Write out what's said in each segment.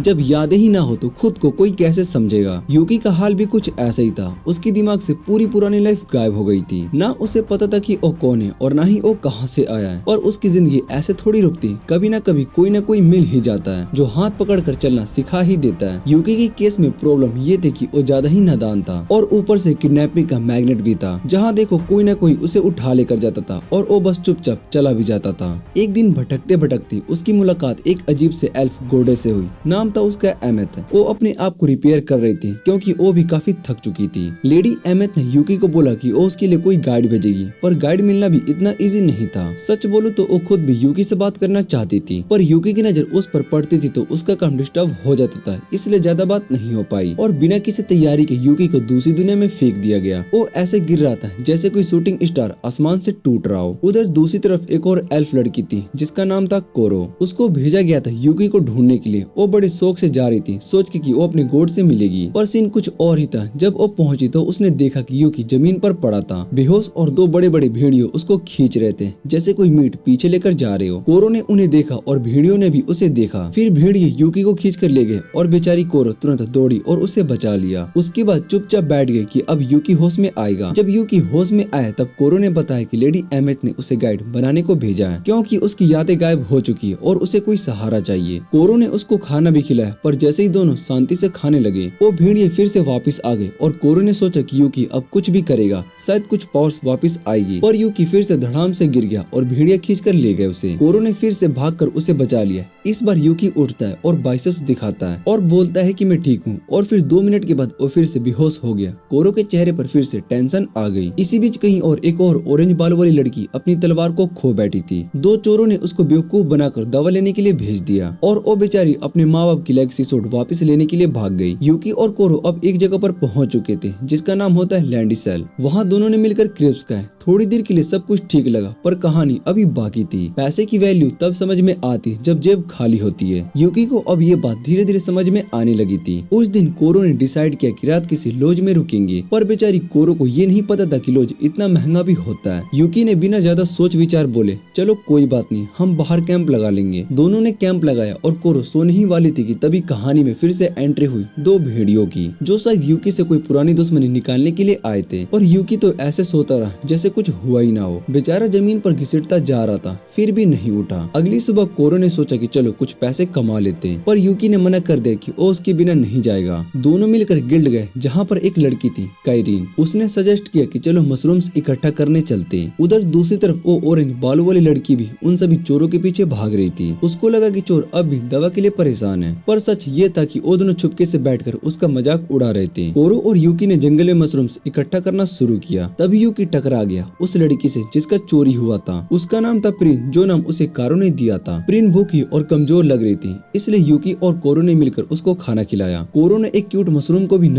जब यादें ही ना हो तो खुद को कोई कैसे समझेगा। यूकी का हाल भी कुछ ऐसा ही था। उसकी दिमाग से पूरी पुरानी लाइफ गायब हो गई थी। ना उसे पता था कि वो कौन है और ना ही वो कहां से आया है। और उसकी जिंदगी ऐसे थोड़ी रुकती, कभी ना कभी कोई ना कोई मिल ही जाता है जो हाथ पकड़ कर चलना सिखा ही देता है। यूकी के केस में प्रॉब्लम ये थी कि वो ज्यादा ही नादान था और ऊपर से किडनैपिंग का मैग्नेट भी था। जहाँ देखो कोई ना कोई उसे उठा लेकर जाता था और वो बस चुपचाप चला भी जाता था। एक दिन भटकते भटकते उसकी मुलाकात एक अजीब से एल्फ घोड़े से हुई। नाम था उसका एमेथ। वो अपने आप को रिपेयर कर रही थी क्योंकि वो भी काफी थक चुकी थी। लेडी एमेथ ने यूकी को बोला कि वो उसके लिए कोई गाइड भेजेगी, पर गाइड मिलना भी इतना इजी नहीं था। सच बोलूं तो वो खुद भी यूकी से बात करना चाहती थी, पर यूकी की नजर उस पर पड़ती थी तो उसका काम डिस्टर्ब हो जाता था, इसलिए ज्यादा बात नहीं हो पाई और बिना किसी तैयारी के यूकी को दूसरी दुनिया में फेंक दिया गया। वो ऐसे गिर रहा था जैसे कोई शूटिंग स्टार आसमान से टूट रहा हो। उधर दूसरी तरफ एक और एल्फ लड़की थी जिसका नाम था कोरो। उसको भेजा गया था यूकी को ढूंढने के लिए। वो बड़े शौक से जा रही थी, सोच के कि वो अपने गोड से मिलेगी, पर सीन कुछ और ही था। जब वो पहुंची तो उसने देखा कि यूकी जमीन पर पड़ा था बेहोश और दो बड़े बड़े भेड़ियों उसको खींच रहे थे जैसे कोई मीट पीछे लेकर जा रहे हो। कोरो ने उन्हें देखा और भेड़ियों ने भी उसे देखा। फिर भेड़िए यूकी को खींच कर ले गए और बेचारी कोरो तुरंत दौड़ी और उसे बचा लिया। उसके बाद चुपचाप बैठ गई कि अब यूकी होश में आएगा। जब यूकी होश में आया तब कोरो ने बताया कि लेडी एमेथ ने उसे गाइड बनाने को भेजा है क्योंकि उसकी यादें गायब हो चुकी है और उसे कोई सहारा चाहिए। कोरो ने उसको खाना भी खिलाया, पर जैसे ही दोनों शांति से खाने लगे वो भेड़िए फिर से वापस आ गए और कोरो ने सोचा कि यूकी अब कुछ भी करेगा, शायद कुछ पावर्स वापस आएगी, पर यूकी फिर से धड़ाम से गिर गया और भेड़िया खींच कर ले गए उसे। कोरो ने फिर से भागकर उसे बचा लिया। इस बार यूकी उठता है और बाइसेप्स दिखाता है और बोलता है कि मैं ठीक हूँ, और फिर 2 मिनट के बाद वो फिर से बेहोश हो गया। कोरो के चेहरे पर फिर से टेंशन आ गई। इसी बीच कहीं और एक और ऑरेंज बाल वाली लड़की अपनी तलवार को खो बैठी थी। 2 चोरों ने उसको बेवकूफ बनाकर दवा लेने के लिए भेज दिया और वो बेचारी अपने माँ बाप की लेगेसी सूट वापस लेने के लिए भाग गई। यूकी और कोरो अब एक जगह पर पहुंच चुके थे जिसका नाम होता है लैंडिसेल। वहाँ दोनों ने मिलकर क्रेप्स खाए। थोड़ी देर के लिए सब कुछ ठीक लगा, पर कहानी अभी बाकी थी। पैसे की वैल्यू तब समझ में आती जब जेब खाली होती है। यूकी को अब ये बात धीरे धीरे समझ में आने लगी थी। उस दिन कोरो ने डिसाइड किया कि रात किसी लॉज में रुकेंगे, पर बेचारी कोरो को ये नहीं पता था कि लॉज इतना महंगा भी होता है। यूकी ने बिना ज्यादा सोच विचार बोले, चलो कोई बात नहीं, हम बाहर कैंप लगा लेंगे। दोनों ने कैंप लगाया और कोरो सोने ही वाली थी कि तभी कहानी में फिर से एंट्री हुई 2 भेड़ियों की, जो शायद यूकी से कोई पुरानी दुश्मनी निकालने के लिए आए थे। पर यूकी तो ऐसे सोता रहा जैसे कुछ हुआ ही ना हो। बेचारा जमीन पर घिसटता जा रहा था, फिर भी नहीं उठा। अगली सुबह कोरो ने सोचा कि चलो कुछ पैसे कमा लेते हैं, पर यूकी ने मना कर दिया कि वो उसके बिना नहीं जाएगा। दोनों मिलकर गिल्ड गए जहाँ पर एक लड़की थी काइरीन। उसने सजेस्ट किया कि चलो मशरूम्स इकट्ठा करने चलते हैं। उधर दूसरी तरफ वो ऑरेंज बालों वाली लड़की भी उन सभी चोरों के पीछे भाग रही थी। उसको लगा कि चोर अब भी दवा के लिए परेशान है, पर सच ये था कि वो दोनों चुपके से बैठकर उसका मजाक उड़ा रहे थे। कोरो और यूकी ने जंगल में मशरूम्स इकट्ठा करना शुरू किया। तभी यूकी टकरा गया उस लड़की से जिसका चोरी हुआ था। उसका नाम था प्रिन, जो नाम उसे कारो ने दिया था। प्रिन भूखी और कमजोर लग रही थी, इसलिए यूकी और कोरो ने मिलकर उसको खाना खिलाया। कोरो ने एक क्यूट मशरूम को भी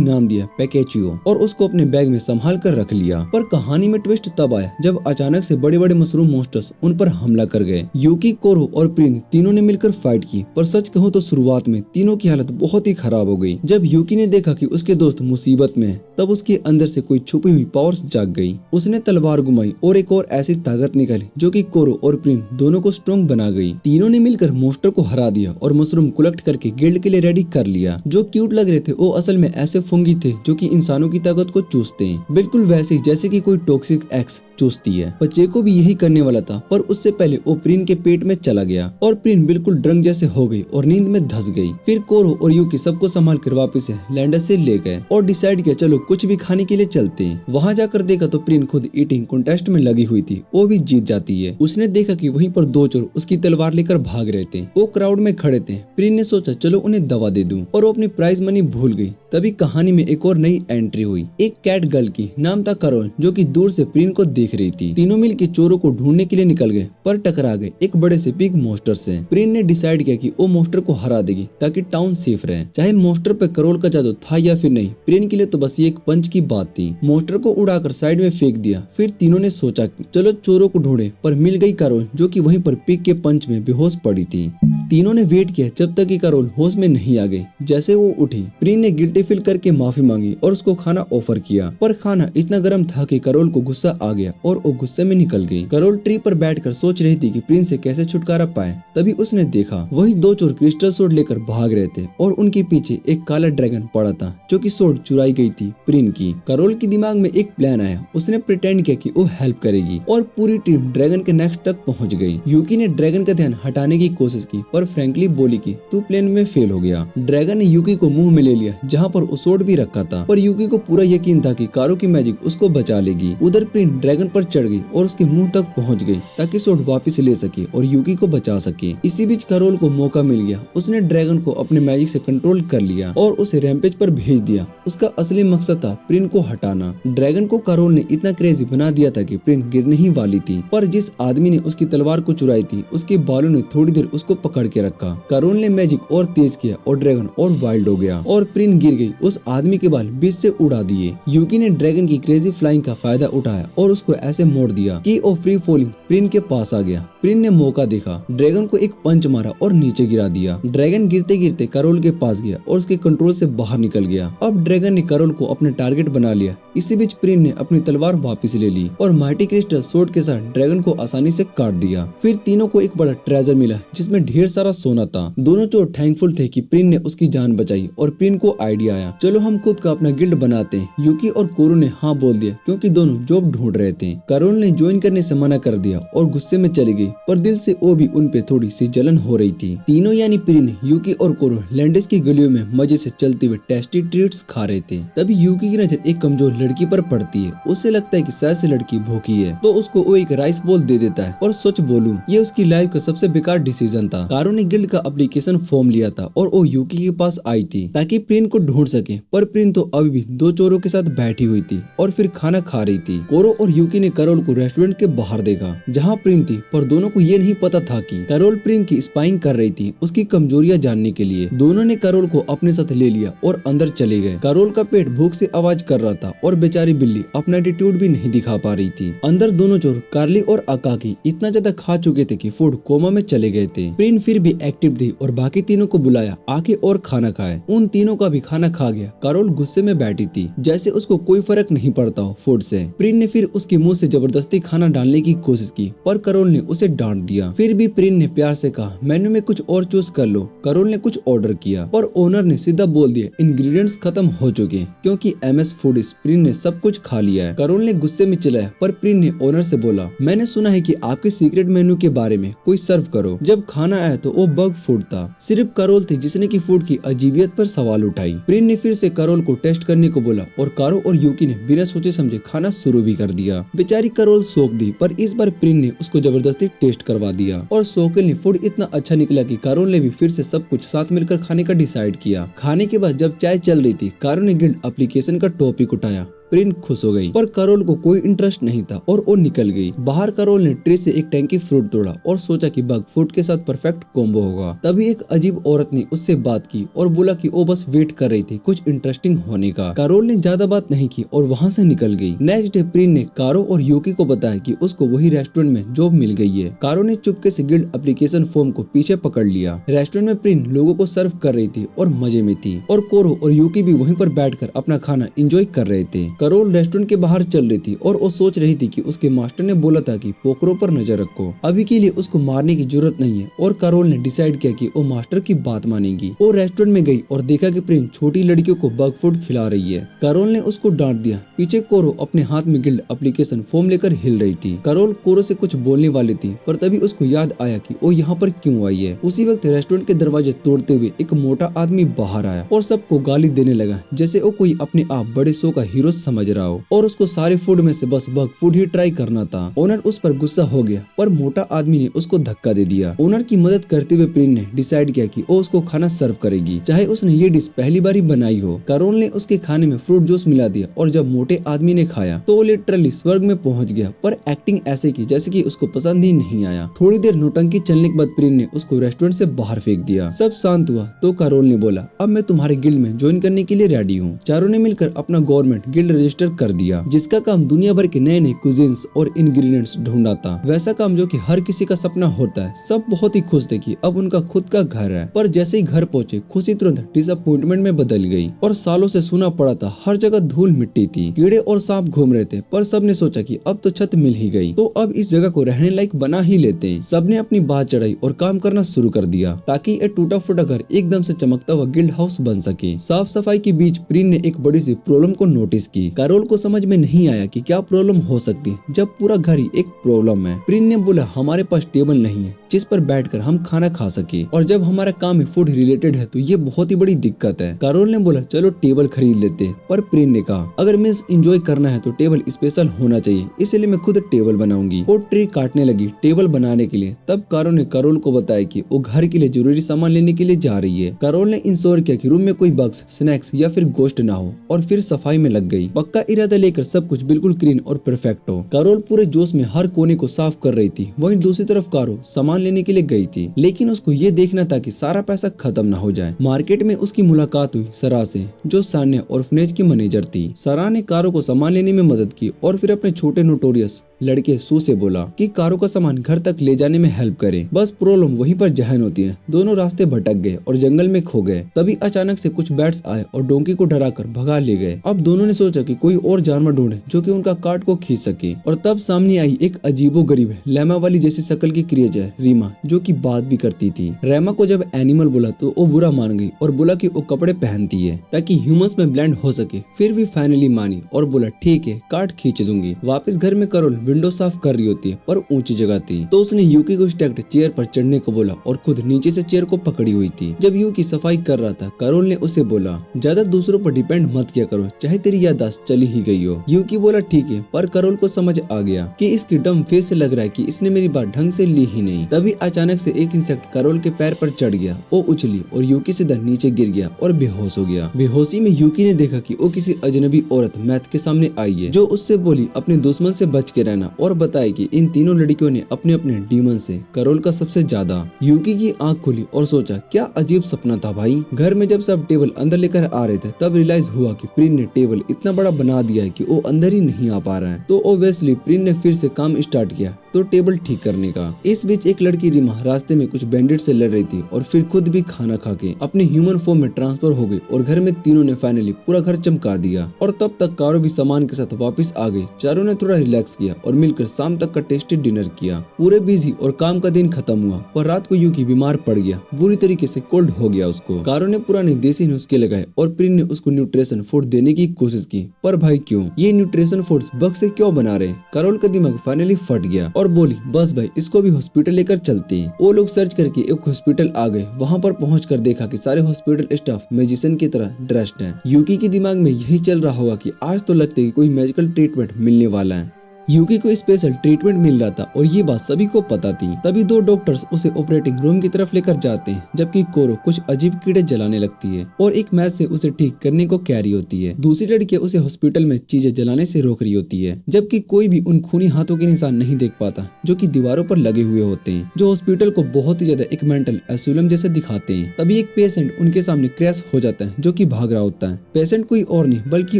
नाम दिया पैकेचियो, और उसको अपने बैग में संभाल कर रख लिया। पर कहानी में ट्विस्ट तब आया जब अचानक से बड़े बड़े मशरूम मॉन्स्टर्स उन पर हमला कर गए। यूकी, कोरो और प्रिन तीनों ने मिलकर फाइट की, पर सच कहूँ तो शुरुआत में तीनों की हालत बहुत ही खराब हो गई। जब यूकी ने देखा कि उसके दोस्त मुसीबत में है, तब उसके अंदर से कोई छुपी हुई पावर्स जाग गई। उसने तलवार घुमाई और एक और ऐसी ताकत निकाली जो कि कोरो और प्रिन दोनों को स्ट्रॉन्ग बना गई। तीनों ने मिलकर मॉन्स्टर को हरा दिया और मशरूम कलेक्ट करके गिल्ड के लिए रेडी कर लिया। जो क्यूट लग रहे थे वो असल में ऐसे फंगी थे जो कि इंसानों की ताकत को चूसते हैं, बिल्कुल वैसे ही जैसे कि कोई टॉक्सिक एक्स चूसती है। बच्चे को भी यही करने वाला था, पर उससे पहले वो प्रिन के पेट में चला गया और प्रिन बिल्कुल ड्रंक जैसे हो गई और नींद में धंस गई। फिर कोरो और यूकी सबको संभाल कर वापस से लैंडस से ले गए और डिसाइड किया चलो कुछ भी खाने के लिए चलते हैं। वहाँ जाकर देखा तो प्रिन खुद ईटिंग कॉन्टेस्ट में लगी हुई थी, वो भी जीत जाती है। उसने देखा कि वहीं पर 2 चोर उसकी तलवार लेकर भाग रहे थे। वो क्राउड में खड़े थे। प्रिन ने सोचा चलो उन्हें दवा दे दूं, और वो अपनी प्राइज मनी भूल गई। तभी कहानी में एक और नई एंट्री हुई, एक कैट गर्ल की, नाम था करोल, जो कि दूर से प्रिन को देख रही थी। तीनों मिलकर चोरों को ढूंढने के लिए निकल गए, पर टकरा गए एक बड़े से बिग मॉन्स्टर से। प्रिन ने डिसाइड किया कि वो मॉन्स्टर को हरा देगी ताकि टाउन सेफ रहे। चाहे मॉन्स्टर पे करोल का जादू था या फिर नहीं, प्रिन के लिए तो बस ये एक पंच की बात थी। मॉन्स्टर को उड़ाकर साइड में फेंक दिया। फिर तीनों ने सोचा चलो चोरों को ढूंढे, पर मिल गई करोल, जो कि वहीं पर पिग के पंच में बेहोश पड़ी थी। तीनों ने वेट किया जब तक कि करोल होश में नहीं आ गई। जैसे वो उठी, प्रिन ने गिल्टी फील करके माफी मांगी और उसको खाना ऑफर किया, पर खाना इतना गर्म था कि करोल को गुस्सा आ गया और वो गुस्से में निकल गई। करोल ट्री पर बैठकर सोच रही थी कि प्रिन से कैसे छुटकारा पाए। तभी उसने देखा वही दो चोर क्रिस्टल सोड लेकर भाग रहे थे और उनके पीछे एक काला ड्रैगन पड़ा था जो कि सोड चुराई गई थी प्रिन की। करोल के दिमाग में एक प्लान आया। उसने प्रिटेंड किया कि वो हेल्प करेगी और पूरी टीम ड्रैगन के नेक्स्ट तक पहुंच गई। यूकी ने ड्रैगन का ध्यान हटाने की कोशिश की, पर फ्रैंकली बोली कि तू प्लान में फेल हो गया। ड्रैगन ने यूकी को मुंह में ले लिया जहाँ पर सोड भी रखा था, पर यूकी को पूरा यकीन था कि कारो की मैजिक उसको बचा लेगी। उधर प्रिन ड्रैगन पर चढ़ गई और उसके मुंह तक पहुंच गई ताकि सोड वापस ले सके और यूकी को बचा सके। इसी बीच करोल को मौका मिल गया। उसने ड्रैगन को अपने मैजिक से कंट्रोल कर लिया और उसे रैम्पेज पर भेज दिया। उसका असली मकसद था प्रिन को हटाना। ड्रैगन को करोल ने इतना क्रेजी बना दिया था कि प्रिन गिरने ही वाली थी, पर जिस आदमी ने उसकी तलवार को चुराई थी उसके बालों ने थोड़ी देर उसको पकड़ के रखा। करोल ने मैजिक और तेज किया और ड्रैगन और वाइल्ड हो गया और प्रिन गिर गई। उस आदमी के बाल बीच से उड़ा दिए। यूकी ने ड्रैगन की क्रेजी फ्लाइंग का फायदा उठाया और उसको ऐसे मोड़ दिया कि वो फ्री फॉलिंग प्रिन के पास आ गया। प्रिन ने मौका देखा, ड्रैगन को एक पंच मारा और नीचे गिरा दिया। ड्रैगन गिरते गिरते करोल के पास गया और उसके कंट्रोल से बाहर निकल गया। अब ड्रैगन ने करोल को अपने टारगेट बना लिया। इसी बीच प्रिन ने अपनी तलवार वापस ले ली और माइटी क्रिस्टल सोड के साथ ड्रैगन को आसानी से काट दिया। फिर तीनों को एक बड़ा ट्रेजर मिला जिसमें ढेर सारा सोना था। दोनों चोर थैंकफुल थे कि प्रिन ने उसकी जान बचाई और प्रिन को आइडिया आया, चलो हम खुद का अपना गिल्ड बनाते हैं। यूकी और कोरो ने हाँ बोल दिया क्योंकि दोनों जॉब ढूंढ रहे थे। करोल ने ज्वाइन करने से मना कर दिया और गुस्से में चली गई, पर दिल से वो भी उन पे थोड़ी सी जलन हो रही थी। तीनों यानी प्रिन, यूकी और कोरो लैंडिस की गलियों में मजे से चलते हुए टेस्टी ट्रीट्स खा रहे थे। तभी यूकी की नजर एक कमजोर लड़की पर पड़ती है। उसे लगता है कि शायद से लड़की भूखी है, तो उसको वो एक राइस बॉल दे देता है। और सच बोलूं, ये उसकी लाइफ का सबसे बेकार डिसीजन था। कारो ने गिल्ड का एप्लीकेशन फॉर्म लिया था और वो यूकी के पास आई थी ताकि प्रिन को ढूंढ सके, पर प्रिन तो अभी भी दो चोरों के साथ बैठी हुई थी और फिर खाना खा रही थी। कोरो और यूकी ने करोल को रेस्टोरेंट के बाहर देखा जहाँ प्रिन थी, पर दोनों को ये नहीं पता था कि करोल प्रिन की स्पाइंग कर रही थी उसकी कमजोरियां जानने के लिए। दोनों ने करोल को अपने साथ ले लिया और अंदर चले गए। करोल का पेट भूख से आवाज कर रहा था और बेचारी बिल्ली अपना एटीट्यूड भी नहीं दिखा पा रही थी। अंदर दोनों चोर कार्ली और अकाकी इतना ज्यादा खा चुके थे कि फूड कोमा में चले गए थे। प्रिन फिर भी एक्टिव थी और बाकी तीनों को बुलाया आके और खाना खाए। उन तीनों का भी खाना खा गया। करोल गुस्से में बैठी थी जैसे उसको कोई फर्क नहीं पड़ता हो फूड से। प्रिन ने फिर उसके मुंह से जबरदस्ती खाना डालने की कोशिश की, पर करोल ने उसे डांट दिया। फिर भी प्रिन ने प्यार से कहा, मेन्यू में कुछ और चूज कर लो। करोल ने कुछ ऑर्डर किया, पर ओनर ने सीधा बोल दिया इंग्रेडिएंट्स खत्म हो चुके हैं क्योंकि MS फूडिस प्रिन ने सब कुछ खा लिया है। करोल ने गुस्से में चिल्लाया, पर प्रिन ने ओनर से बोला, मैंने सुना है कि आपके सीक्रेट मेन्यू के बारे में कोई सर्व करो। जब खाना आया तो वो बग फूड था। सिर्फ करोल थी जिसने की फूड की अजीबियत पर सवाल उठाई। प्रिन ने फिर से करोल को टेस्ट करने को बोला और कारो और यूकी ने बिना सोचे समझे खाना शुरू भी कर दिया। बेचारी करोल सोख दी, पर इस बार प्रिन ने उसको जबरदस्ती टेस्ट करवा दिया और सोकेल ने फूड इतना अच्छा निकला कि कारोल ने भी फिर से सब कुछ साथ मिलकर खाने का डिसाइड किया। खाने के बाद जब चाय चल रही थी, कारो ने गिल्ड एप्लीकेशन का टॉपिक उठाया। प्रिन खुश हो गई, पर करोल को कोई इंटरेस्ट नहीं था और वो निकल गई। बाहर करोल ने ट्रे से एक टैंकी फ्रूट तोड़ा और सोचा कि बग फूड के साथ परफेक्ट कॉम्बो होगा। तभी एक अजीब औरत ने उससे बात की और बोला कि वो बस वेट कर रही थी कुछ इंटरेस्टिंग होने का। करोल ने ज्यादा बात नहीं की और वहाँ से निकल गई। नेक्स्ट डे प्रिन ने कारो और यूकी को बताया कि उसको वही रेस्टोरेंट में जॉब मिल गई है। कारो ने चुपके से गिल्ड एप्लीकेशन फॉर्म को पीछे पकड़ लिया। रेस्टोरेंट में प्रिन लोगों को सर्व कर रही थी और मजे में थी और कोरो और यूकी भी वहीं पर बैठकर अपना खाना एंजॉय कर रहे थे। करोल रेस्टोरेंट के बाहर चल रही थी और वो सोच रही थी कि उसके मास्टर ने बोला था कि पोकरो पर नजर रखो, अभी के लिए उसको मारने की जरूरत नहीं है। और करोल ने डिसाइड किया कि वो मास्टर की बात मानेगी। वो रेस्टोरेंट में गई और देखा कि प्रिन छोटी लड़कियों को बग फूड खिला रही है। करोल ने उसको डांट दिया। पीछे कोरो अपने हाथ में गिल्ड एप्लीकेशन फॉर्म लेकर हिल रही थी। करोल कोरो से कुछ बोलने वाली थी, पर तभी उसको याद आया कि वो यहाँ पर क्यों आई है। उसी वक्त रेस्टोरेंट के दरवाजे तोड़ते हुए एक मोटा आदमी बाहर आया और सबको गाली देने लगा जैसे वो कोई अपने आप बड़े शो का हीरो समझ रहा हो और उसको सारे फूड में से बस बग फूड ही ट्राई करना था। ओनर उस पर गुस्सा हो गया, पर मोटा आदमी ने उसको धक्का दे दिया। ओनर की मदद करते हुए प्रिन ने डिसाइड किया कि वो उसको खाना सर्व करेगी, चाहे उसने ये डिश पहली बार ही बनाई हो। करोल ने उसके खाने में फ्रूट जूस मिला दिया और जब मोटे आदमी ने खाया तो वो लिटरली स्वर्ग में पहुंच गया, पर एक्टिंग ऐसे की जैसे कि उसको पसंद ही नहीं आया। थोड़ी देर नौटंकी चलने के बाद प्रिन ने उसको रेस्टोरेंट से बाहर फेंक दिया। सब शांत हुआ तो करोल ने बोला, अब मैं तुम्हारे गिल्ड में ज्वाइन करने के लिए रेडी हूँ। चारों ने मिलकर अपना गवर्नमेंट गिल्ड रजिस्टर कर दिया, जिसका काम दुनिया भर के नए नए कुजीन्स और इंग्रेडिएंट्स ढूंढना था। वैसा काम जो कि हर किसी का सपना होता है। सब बहुत ही खुश थे कि अब उनका खुद का घर है, पर जैसे ही घर पहुंचे खुशी तुरंत डिसअपॉइंटमेंट में बदल गई। और सालों से सुना पड़ा था हर जगह धूल मिट्टी थी, कीड़े और सांप घूम रहे थे, पर सबने सोचा कि अब तो छत मिल ही गई, तो अब इस जगह को रहने लायक बना ही लेते हैं। सबने अपनी बात चढ़ाई और काम करना शुरू कर दिया ताकि ये टूटा फूटा घर एकदम से चमकता हुआ गिल्ड हाउस बन सके। साफ सफाई के बीच प्रिन ने एक बड़ी सी प्रॉब्लम को नोटिस की। कैरोल को समझ में नहीं आया कि क्या प्रॉब्लम हो सकती है जब पूरा घर ही एक प्रॉब्लम है। प्रिन ने बोला हमारे पास टेबल नहीं है जिस पर बैठकर हम खाना खा सके, और जब हमारा काम फूड रिलेटेड है तो ये बहुत ही बड़ी दिक्कत है। कैरोल ने बोला चलो टेबल खरीद लेते हैं, पर प्रिन ने कहा अगर मील्स एंजॉय करना है तो टेबल स्पेशल होना चाहिए, इसलिए मैं खुद टेबल बनाऊंगी। वो ट्री काटने लगी टेबल बनाने के लिए। तब कैरोल ने कैरोल को बताया कि वो घर के लिए जरूरी सामान लेने के लिए जा रही है। कैरोल ने इंश्योर किया कि रूम में कोई बग्स, स्नैक्स या फिर गोश्त ना हो, और फिर सफाई में लग गई, पक्का इरादा लेकर सब कुछ बिल्कुल क्लीन और परफेक्ट हो। कैरोल पूरे जोश में हर कोने को साफ कर रही थी। वहीं दूसरी तरफ कारो सामान लेने के लिए गई थी, लेकिन उसको ये देखना था कि सारा पैसा खत्म ना हो जाए। मार्केट में उसकी मुलाकात हुई सरा से, जो सान्या ऑर्फनेज की मैनेजर थी। सरा ने कारो को सामान लेने में मदद की और फिर अपने छोटे नोटोरियस लड़के सू से बोला कि कारो का सामान घर तक ले जाने में हेल्प करे। बस प्रॉब्लम वहीं पर जहन होती है। दोनों रास्ते भटक गए और जंगल में खो गए। तभी अचानक से कुछ बैट्स आए और डोंकी को डराकर भगा ले गए। अब दोनों ने सोचा कि कोई और जानवर ढूंढे जो कि उनका कार्ट को खींच सके, और तब सामने आई एक अजीबोगरीब लैमा वाली जैसी शक्ल की क्रिएचर रीमा, जो कि बात भी करती थी। रेमा को जब एनिमल बोला तो वो बुरा मान गई और बोला कि वो कपड़े पहनती है ताकि ह्यूमंस में ब्लेंड हो सके। फिर भी फाइनली मानी और बोला ठीक है कार्ट खींच दूंगी। वापस घर में कैरोल विंडो साफ कर रही होती है, पर ऊंची जगह थी, तो उसने यूकी को स्टैक्ड चेयर पर चढ़ने को बोला और खुद नीचे से चेयर को पकड़ी हुई थी। जब यूकी सफाई कर रहा था कैरोल ने उसे बोला ज्यादा दूसरों पर डिपेंड मत किया करो, चाहे तेरी याददाश्त चली ही गई हो। यूकी बोला ठीक है, पर कैरोल को समझ आ गया कि इसकी डम फेस से लग रहा है कि इसने मेरी बात ढंग से ली ही नहीं। तभी अचानक से एक इंसेक्ट कैरोल के पैर पर चढ़ गया। वो उछली और यूकी सीधा नीचे गिर गया और बेहोश हो गया। बेहोशी में यूकी ने देखा कि वो किसी अजनबी औरत मैथ के सामने आई है, जो उससे बोली अपने दुश्मन से बच के रहना, और बताया कि इन तीनों लड़कियों ने अपने अपने डीमन से कैरोल का सबसे ज्यादा। यूकी की आंख खुली और सोचा क्या अजीब सपना था भाई। घर में जब सब टेबल अंदर लेकर आ रहे थे तब रियलाइज हुआ कि प्रिन ने टेबल इतना बड़ा बना दिया है कि वो अंदर ही नहीं आ पा रहा है। तो ओब्वियसली प्रिन ने फिर से काम स्टार्ट किया तो टेबल ठीक करने का। इस बीच एक लड़की रीमा रास्ते में कुछ बैंडिट से लड़ रही थी और फिर खुद भी खाना खा के अपने ह्यूमन फॉर्म में ट्रांसफर हो गई, और घर में तीनों ने फाइनली पूरा घर चमका दिया। और तब तक कारो भी सामान के साथ वापस आ गई। चारों ने थोड़ा रिलैक्स किया और मिलकर शाम तक का टेस्टी डिनर किया। पूरे बिजी और काम का दिन खत्म हुआ, पर रात को यूकी बीमार पड़ गया, बुरी तरीके से कोल्ड हो गया उसको। कारो ने पुराने देसी नुस्खे लगाए और प्रिन ने उसको न्यूट्रिशन फूड देने की कोशिश की, पर भाई क्यों ये न्यूट्रिशन फूड्स बग से क्यों बना रहे। कैरोल का दिमाग फाइनली फट गया और बोली बस भाई इसको भी हॉस्पिटल लेकर चलते हैं। वो लोग सर्च करके एक हॉस्पिटल आ गए। वहाँ पर पहुंचकर देखा कि सारे हॉस्पिटल स्टाफ मैजिशियन की तरह ड्रेस्ड हैं। यूकी के दिमाग में यही चल रहा होगा कि आज तो लगता है कि कोई मैजिकल ट्रीटमेंट मिलने वाला है। यूकी को स्पेशल ट्रीटमेंट मिल रहा था और ये बात सभी को पता थी। तभी दो डॉक्टर्स उसे ऑपरेटिंग रूम की तरफ लेकर जाते हैं, जबकि कोरो कुछ अजीब कीड़े जलाने लगती है और एक मैच से उसे ठीक करने को कह रही होती है। दूसरी लड़की उसे हॉस्पिटल में चीजें जलाने से रोक रही होती है, जबकि कोई भी उन खूनी हाथों के निशान नहीं देख पाता जो कि दीवारों पर लगे हुए होते हैं, जो हॉस्पिटल को बहुत ही ज्यादा एक मेंटल एसुलम जैसे दिखाते हैं। तभी एक पेशेंट उनके सामने क्रैश हो जाता है, जो कि भाग रहा होता है। पेशेंट कोई और नहीं बल्कि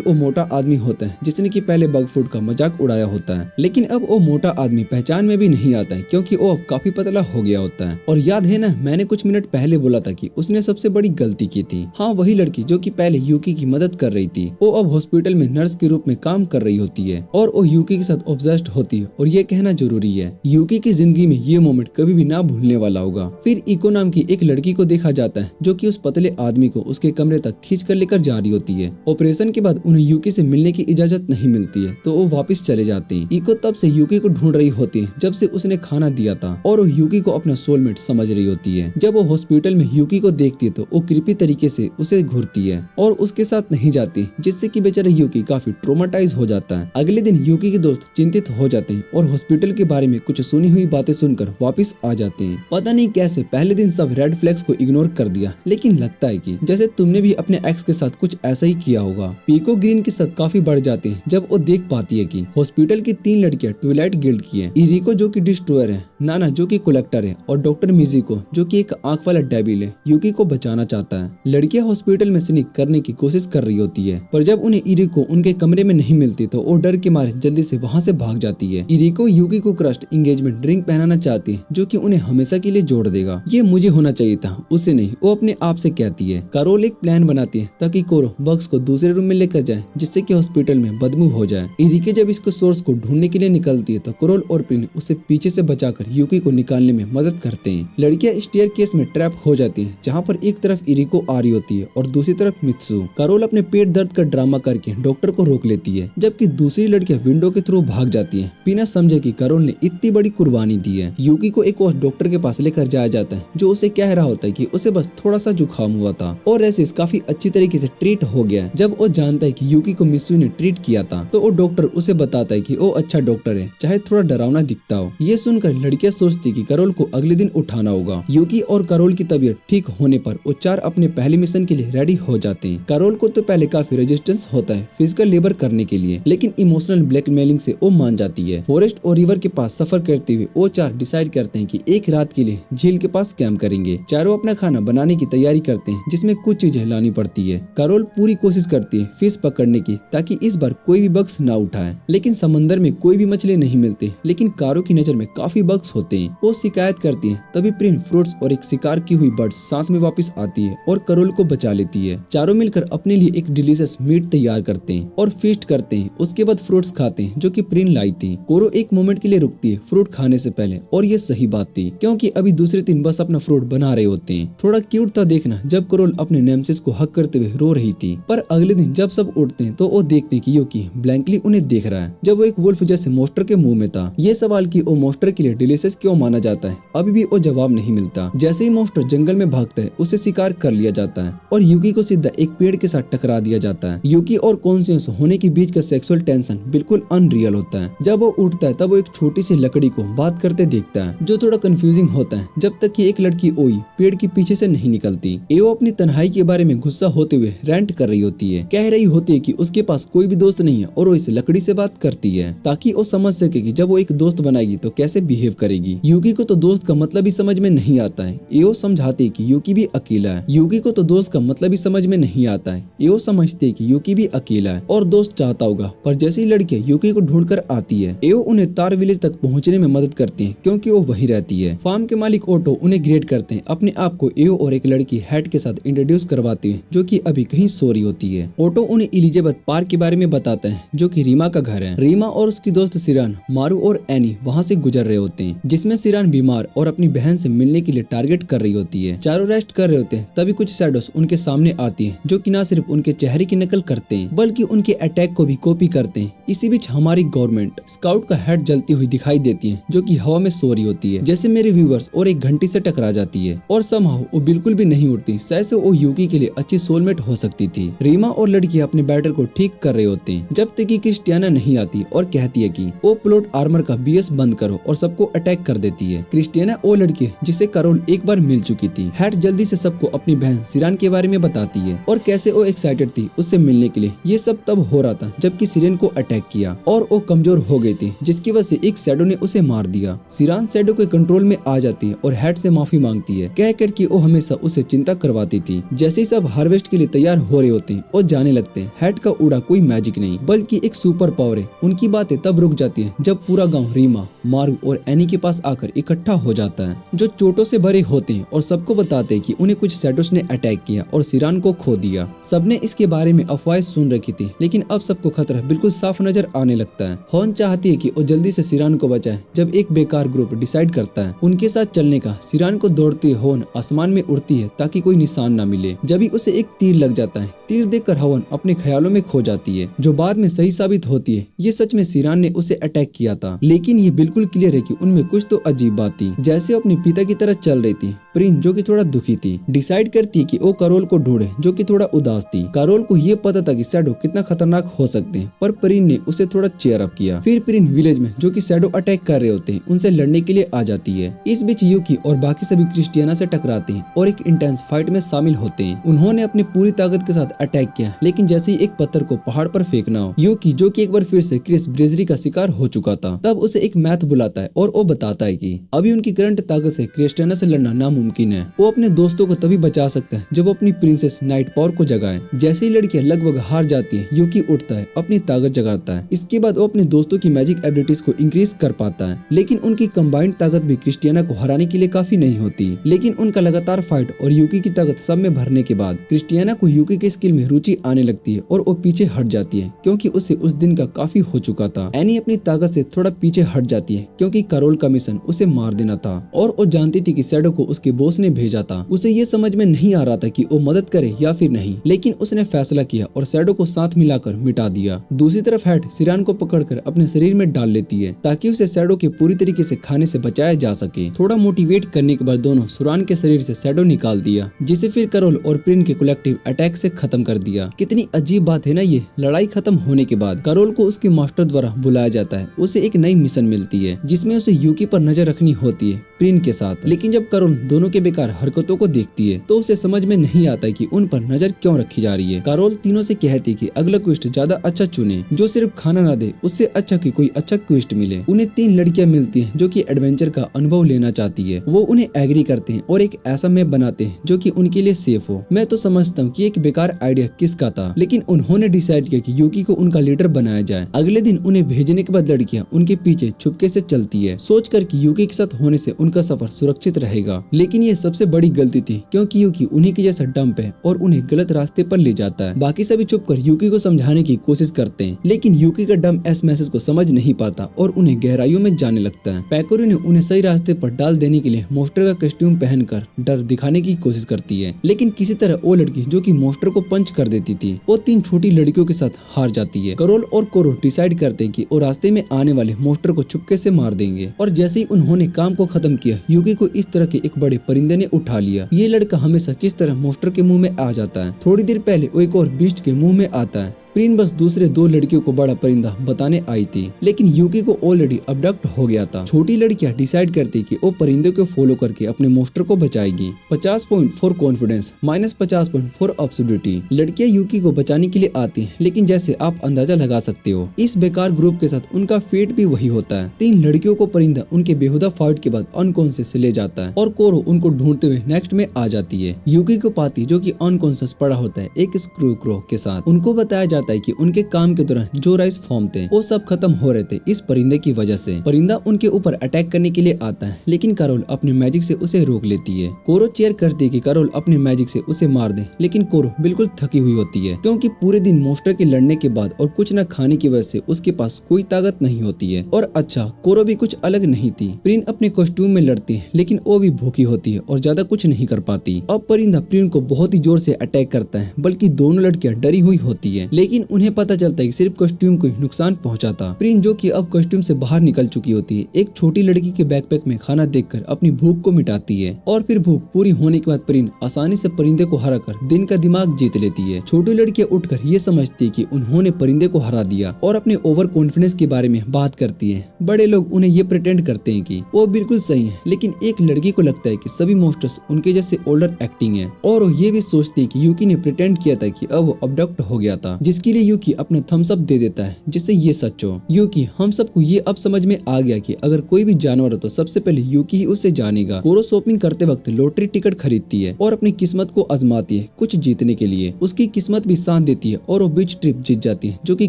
वो मोटा आदमी होता है जिसने की पहले बग फूड का मजाक उड़ाया होता है, लेकिन अब वो मोटा आदमी पहचान में भी नहीं आता है क्योंकि वो अब काफी पतला हो गया होता है। और याद है ना मैंने कुछ मिनट पहले बोला था कि उसने सबसे बड़ी गलती की थी। हाँ वही लड़की जो कि पहले यूकी की मदद कर रही थी, वो अब हॉस्पिटल में नर्स के रूप में काम कर रही होती है और वो यूकी के साथ ऑब्सेस्ड होती है। और ये कहना जरूरी है यूकी की जिंदगी में ये मोमेंट कभी भी ना भूलने वाला होगा। फिर इको नाम की एक लड़की को देखा जाता है जो कि उस पतले आदमी को उसके कमरे तक खींच कर लेकर जा रही होती है। ऑपरेशन के बाद उन्हें यूकी से मिलने की इजाजत नहीं मिलती है तो वो वापस चले जाते हैं। इको तब से यूकी को ढूंढ रही होती है जब से उसने खाना दिया था और वो यूकी को अपना सोलमेट समझ रही होती है। जब वो हॉस्पिटल में यूकी को देखती है तो वो क्रीपी तरीके से उसे घूरती है और उसके साथ नहीं जाती, जिससे कि बेचारा यूकी काफी ट्रोमाटाइज हो जाता है। अगले दिन यूकी के दोस्त चिंतित हो जाते हैं और हॉस्पिटल के बारे में कुछ सुनी हुई बातें सुनकर वापस आ जाते हैं। पता नहीं कैसे पहले दिन सब रेड फ्लैग्स को इग्नोर कर दिया, लेकिन लगता है कि जैसे तुमने भी अपने एक्स के साथ कुछ ऐसा ही किया होगा। पीको ग्रीन के शक काफी बढ़ जाते हैं जब वो देख पाती है कि हॉस्पिटल की तीन लड़कियां ट्विलाइट गिल्ड की हैं। इरिको जो कि डिस्ट्रॉयर है, नाना जो कि कलेक्टर है और डॉक्टर मिज़ुको जो कि एक आंख वाला डेविल है, यूकी को बचाना चाहता है। लड़कियां हॉस्पिटल में स्नीक करने की कोशिश कर रही होती है, पर जब उन्हें इरिको उनके कमरे में नहीं मिलती तो वो डर के मारे जल्दी से वहाँ से भाग जाती है। इरिको यूकी को क्रस्ट एंगेजमेंट रिंग पहनाना चाहती है जो कि उन्हें हमेशा के लिए जोड़ देगा। ये मुझे होना चाहिए था, उसे नहीं, वो अपने आप से कहती है। कैरोल एक प्लान बनाती है ताकि कोरो बग्स को दूसरे रूम में लेकर जाए जिससे कि हॉस्पिटल में बदबू हो जाए। इरिके जब इसको सोर्स को ढूंढने के लिए निकलती है तो कैरोल और प्रिन उसे पीछे से बचाकर यूकी को निकालने में मदद करते हैं। लड़कियां स्टेयर केस में ट्रैप हो जाती हैं जहाँ पर एक तरफ इरिको आ रही होती है और दूसरी तरफ मित्सु। कैरोल अपने पेट दर्द का ड्रामा करके डॉक्टर को रोक लेती है, जबकि दूसरी लड़कियां विंडो के थ्रू भाग जाती है बिना समझे कि कैरोल ने इतनी बड़ी कुर्बानी दी है। यूकी को एक और डॉक्टर के पास लेकर जाया जाता है जो उसे कह रहा होता है कि उसे बस थोड़ा सा जुकाम हुआ था और रेसिस काफी अच्छी तरीके से ट्रीट हो गया है। जब वो जानता है कि यूकी को मित्सु ने ट्रीट किया था तो वो डॉक्टर उसे बताता है कि वो अच्छा डॉक्टर है, चाहे थोड़ा डरावना दिखता हो। ये सुनकर लड़कियां सोचती कि कैरोल को अगले दिन उठाना होगा। यूकी और कैरोल की तबीयत ठीक होने पर वो चार अपने पहले मिशन के लिए रेडी हो जाते हैं। कैरोल को तो पहले काफी रेजिस्टेंस होता है फिजिकल लेबर करने के लिए, लेकिन इमोशनल ब्लैकमेलिंग से वो मान जाती है। फॉरेस्ट और रिवर के पास सफर करते हुए वो चार डिसाइड करते हैं कि एक रात के लिए झील के पास कैंप करेंगे। चारों अपना खाना बनाने की तैयारी करते हैं जिसमें कुछ चीजें लानी पड़ती है। कैरोल पूरी कोशिश करती है फिश पकड़ने की ताकि इस बार कोई भी बग्स ना उठाए, लेकिन समंदर में कोई भी मछली नहीं मिलती। लेकिन कारो की नजर में काफी बग्स होते हैं। वो शिकायत करती है, तभी प्रिन फ्रूट्स और एक शिकार की हुई बर्ड साथ में वापस आती है और कैरोल को बचा लेती है। चारों मिलकर अपने लिए एक डिलीशियस मीट तैयार करते हैं और फीस्ट करते हैं। उसके बाद फ्रूट्स खाते हैं जो कि प्रिन लाई थी। कोरो एक मोमेंट के लिए रुकती है फ्रूट खाने से पहले, और ये सही बात थी क्योंकि अभी दूसरे दिन बस अपना फ्रूट बना रहे होते हैं। थोड़ा क्यूट था देखना जब कैरोल अपने नेमेसिस को हक करते हुए रो रही थी। पर अगले दिन जब सब उठते हैं तो वो देखते हैं कि यूकी ब्लैंकली उन्हें देख रहा है जब वो एक वुल्फ जैसे मॉन्स्टर के मुंह में था। ये सवाल कि वो मॉन्स्टर के लिए डिलीशियस क्यों माना जाता है अभी भी वो जवाब नहीं मिलता। जैसे ही मॉन्स्टर जंगल में भागता है उसे शिकार कर लिया जाता है और यूकी को सीधा एक पेड़ के साथ टकरा दिया जाता है। यूकी और कॉन्शियस होने के बीच का सेक्सुअल टेंशन बिल्कुल अनरियल होता है। जब वो उठता है तब वो एक छोटी सी लकड़ी को बात करते देखता है जो थोड़ा कंफ्यूजिंग होता है जब तक कि एक लड़की ओई पेड़ के पीछे से नहीं निकलती। एओ अपनी तन्हाई के बारे में गुस्सा होते हुए रेंट कर रही होती है, कह रही होती है कि उसके पास कोई भी दोस्त नहीं है और वो इस लकड़ी से बात करती है ताकि वो समझ सके कि जब वो एक दोस्त बनाएगी तो कैसे बिहेव करेगी। यूकी को तो दोस्त का मतलब ही समझ में नहीं आता है। एओ समझाती है कि यूकी भी अकेला है। यूकी को तो दोस्त का मतलब ही समझ में नहीं आता है। एओ समझती है कि यूकी भी अकेला है और दोस्त चाहता होगा, पर जैसे ही लड़कियां यूकी को ढूंढकर आती है एओ उन्हें तार विलेज तक पहुंचने में मदद करती है क्योंकि वो वहीं रहती है। फार्म के मालिक ओटो उन्हें ग्रेड करते हैं। अपने आप को एओ और एक लड़की हैट के साथ इंट्रोड्यूस करवाती है जो कि अभी कहीं सो रही होती है। ओटो उन्हें एलिजाबेथ पार्क के बारे में बताता है जो कि रीमा का घर है। रीमा और उसकी दोस्त सिरान, मारू और एनी वहाँ से गुजर रहे होते हैं जिसमें सिरान बीमार और अपनी बहन से मिलने के लिए टारगेट कर रही होती है। चारों रेस्ट कर रहे होते हैं तभी कुछ शैडोस उनके सामने आती हैं जो कि न सिर्फ उनके चेहरे की नकल करते हैं बल्कि उनके अटैक को भी कॉपी करते हैं। इसी बीच हमारी गवर्नमेंट स्काउट का हेड जलती हुई दिखाई देती है जो कि हवा में सो रही होती है जैसे मेरे व्यूअर्स, और एक घंटी से टकरा जाती है और समहाउ वो बिल्कुल भी नहीं उठती। शायद वो यूकी के लिए अच्छी सोलमेट हो सकती थी। रीमा और लड़की अपने बैटर को ठीक कर रहे होते हैं जब तक कि क्रिस्टियाना नहीं आती और कहती है कि वो प्लॉट आर्मर का बीएस बंद करो और सबको अटैक कर देती है। क्रिस्टियाना वो लड़की जिसे कैरोल एक बार मिल चुकी थी। हेड जल्दी से सबको अपनी बहन सिरान के बारे में बताती है और कैसे वो एक्साइटेड थी उससे मिलने के लिए। ये सब तब हो रहा था जबकि सिरेन को अटैक किया और वो कमजोर हो गई थी जिसकी वजह से एक शैडो ने उसे मार दिया। सिरान शैडो के कंट्रोल में आ जाती है और हेड से माफी मांगती है, कह कर कि वो हमेशा उसे चिंता करवाती थी। जैसे ही सब हार्वेस्ट के लिए तैयार हो रहे होते हैं और जाने लगते हैं। हेड का उड़ा कोई मैजिक नहीं बल्कि एक सुपर पावर है। उनकी बातें तब रुक जाती है जब पूरा गांव रीमा, मारू और एनी के पास आकर इकट्ठा हो जाता है जो चोटों से भरे होते हैं और सबको बताते हैं कि उन्हें कुछ शैडोस ने अटैक किया और सिरान को खो दिया। सबने इसके बारे में अफवाहें सुन रखी थी लेकिन अब सबको खतरा बिल्कुल साफ नजर आने लगता है। हॉर्न चाहती है कि वो जल्दी से सिरान को बचाए जब एक बेकार ग्रुप डिसाइड करता है उनके साथ चलने का। सिरान को दौड़ती हॉर्न आसमान में उड़ती है ताकि कोई निशान न मिले। जब ही उसे एक तीर लग जाता है, तीर देखकर हवन अपने ख्यालों में खो जाती है जो बाद में सही साबित होती है। ये सच में सिरान ने उसे अटैक किया था, लेकिन ये बिल्कुल क्लियर है कि उनमें कुछ तो अजीब बात थी। जैसे अपने पिता की तरह चल रही थी, प्रिन जो कि थोड़ा दुखी थी डिसाइड करती है कि वो कैरोल को ढूंढे जो कि थोड़ा उदास थी। कैरोल को ये पता था कि शैडो कितना खतरनाक हो सकते हैं, पर प्रिन ने उसे थोड़ा चेयर अप किया। फिर प्रिन विलेज में जो कि शैडो अटैक कर रहे होते हैं उनसे लड़ने के लिए आ जाती है। इस बीच यूकी और बाकी सभी क्रिस्टियाना से टकराते हैं और एक इंटेंस फाइट में शामिल होते हैं। उन्होंने अपनी पूरी ताकत के साथ अटैक किया, लेकिन जैसे ही एक पत्थर को पहाड़ पर फेंकना हो, यूकी जो कि एक बार फिर से क्रिस ब्रेजरी का शिकार हो चुका था, तब उसे एक मैथ बुलाता है और वो बताता है कि अभी उनकी करंट ताकत से क्रिस्टियाना से लड़ना नामुमकिन है। वो अपने दोस्तों को तभी बचा सकता है जब वो अपनी प्रिंसेस नाइट पावर को जगाए। जैसे ही लड़कियां लगभग हार जाती है, यूकी उठता है, अपनी ताकत जगाता है। इसके बाद वो अपने दोस्तों की मैजिक एबिलिटीज को इंक्रीज कर पाता है, लेकिन उनकी कंबाइंड ताकत भी क्रिस्टियाना को हराने के लिए काफी नहीं होती। लेकिन उनका लगातार फाइट और यूकी की ताकत सब में भरने के बाद क्रिस्टियाना को यूकी के स्किल में रुचि आने लगती है और वो पीछे हट जाती है क्योंकि उसे उस दिन का काफी हो चुका था। एनी अपनी ताकत से थोड़ा पीछे हट जाती है क्योंकि कैरोल का मिशन उसे मार देना था और वो जानती थी कि शैडो को उसके बॉस ने भेजा था। उसे ये समझ में नहीं आ रहा था कि वो मदद करे या फिर नहीं, लेकिन उसने फैसला किया और शैडो को साथ मिलाकर मिटा दिया। दूसरी तरफ हैट सिरान को पकड़कर अपने शरीर में डाल लेती है ताकि उसे शैडो के पूरी तरीके से खाने से बचाया जा सके। थोड़ा मोटिवेट करने के बाद दोनों सुरान के शरीर से शैडो निकाल दिया, जिसे फिर कैरोल और प्रिन के कलेक्टिव अटैक से खत्म कर दिया। कितनी अजीब बात है ना ये। लड़ाई खत्म होने के बाद कैरोल को उसके मास्टर द्वारा बुलाया जाता है। उसे एक नई मिशन मिलती है जिसमें उसे यूकी पर नजर रखनी होती है प्रिन के साथ। लेकिन जब कैरोल दोनों के बेकार हरकतों को देखती है तो उसे समझ में नहीं आता है कि उन पर नजर क्यों रखी जा रही है। कैरोल तीनों से कहती है कि अगला क्वेस्ट ज्यादा अच्छा चुने, जो सिर्फ खाना ना दे, उससे अच्छा कि कोई अच्छा क्वेस्ट मिले। उन्हें 3 लड़कियां मिलती हैं जो कि एडवेंचर का अनुभव लेना चाहती है। वो उन्हें एग्री करते हैं और एक ऐसा मैप बनाते हैं जो कि उनके लिए सेफ हो। मैं तो समझता हूँ कि एक बेकार आइडिया किसका था, लेकिन उन्होंने डिसाइड किया कि यूकी को उनका लीडर बनाया जाए। अगले दिन उन्हें भेजने के बाद लड़कियां उनके पीछे छुपके से चलती है, सोचकर कि यूकी के साथ होने से उनका सफर सुरक्षित रहेगा। लेकिन ये सबसे बड़ी गलती थी क्योंकि यूकी उन्हीं के जैसा डंप है और उन्हें गलत रास्ते पर ले जाता है। बाकी सभी चुपकर यूकी को समझाने की कोशिश करते हैं, लेकिन यूकी का डम इस मैसेज को समझ नहीं पाता और उन्हें गहराइयों में जाने लगता है। पैकोरी ने उन्हें सही रास्ते पर डाल देने के लिए मोस्टर का कस्ट्यूम पहनकर डर दिखाने की कोशिश करती है, लेकिन किसी तरह वो लड़की जो कि मोस्टर को पंच कर देती थी, वो 3 छोटी लड़कियों के साथ हार जाती है। कैरोल और कोरो डिसाइड करते हैं कि वो रास्ते में आने वाले मोस्टर को चुपके से मार देंगे। और जैसे ही उन्होंने काम को खत्म किया, यूकी को इस तरह के एक बड़े परिंदे ने उठा लिया। ये लड़का हमेशा किस तरह मोस्टर के मुंह में आ जाता है। थोड़ी देर पहले वो एक और बीस्ट के मुंह में आता है। प्रिन बस दूसरे 2 लड़कियों को बड़ा परिंदा बताने आई थी, लेकिन यूकी को ऑलरेडी अबडक्ट हो गया था। छोटी लड़कियां डिसाइड करती कि वो परिंदे को फॉलो करके अपने मोस्टर को बचाएगी। 50 point for confidence, -50 point for obscurity. लड़कियां यूकी को बचाने के लिए आती हैं, लेकिन जैसे आप अंदाजा लगा सकते हो, इस बेकार ग्रुप के साथ उनका फेट भी वही होता है। 3 लड़कियों को परिंदा उनके बेहुदा फाइट के बाद अनकॉन्शियस ले जाता है और कोरो उनको ढूंढते हुए नेक्स्ट में आ जाती है। यूकी को पाती जो कि अनकॉन्शियस पड़ा होता है एक स्क्रू क्रो के साथ। उनको बताया जाता है कि उनके काम के दौरान जो राइस फॉर्म थे वो सब खत्म हो रहे थे इस परिंदे की वजह से। परिंदा उनके ऊपर अटैक करने के लिए आता है, लेकिन कैरोल अपने मैजिक से उसे रोक लेती है। कोरो चेयर करती है कि कैरोल अपने मैजिक से उसे मार दे, लेकिन कोरो बिल्कुल थकी हुई होती है क्योंकि पूरे दिन मोस्टर के लड़ने के बाद और कुछ न खाने की वजह से उसके पास कोई ताकत नहीं होती है। और अच्छा, कोरो भी कुछ अलग नहीं थी। प्रिन अपने कॉस्ट्यूम में लड़ती है, लेकिन वो भी भूखी होती है और ज्यादा कुछ नहीं कर पाती। अब परिंदा प्रिन को बहुत ही जोर से अटैक करता है, बल्कि दोनों लड़कियां डरी हुई होती है, लेकिन उन्हें पता चलता है कि सिर्फ कॉस्ट्यूम को ही नुकसान पहुंचा था। प्रिन जो कि अब कॉस्ट्यूम से बाहर निकल चुकी होती है, एक छोटी लड़की के बैकपैक में खाना देखकर अपनी भूख को मिटाती है और फिर भूख पूरी होने के बाद प्रिन आसानी से परिंदे को हराकर दिन का दिमाग जीत लेती है। छोटी लड़कियां उठकर ये समझती है कि उन्होंने परिंदे को हरा दिया और अपने ओवर कॉन्फिडेंस के बारे में बात करती है। बड़े लोग उन्हें ये प्रिटेंड करते हैं कि वो बिल्कुल सही है, लेकिन एक लड़की को लगता है कि सभी मोस्टर्स उनके जैसे ओल्डर एक्टिंग है और वो ये भी सोचते हैं कि यूकी ने प्रिटेंड किया था कि अब वो अबडक्ट हो गया था, जिसके लिए यूकी अपना थम्स अप दे देता है जिससे ये सच हो। यूकी, हम सबको ये अब समझ में आ गया कि अगर कोई भी जानवर हो तो सबसे पहले यूकी ही उसे जानेगा। कोरो शॉपिंग करते वक्त लॉटरी टिकट खरीदती है और अपनी किस्मत को आजमाती है कुछ जीतने के लिए। उसकी किस्मत भी साथ देती है और वो बीच ट्रिप जीत जाती है, जो कि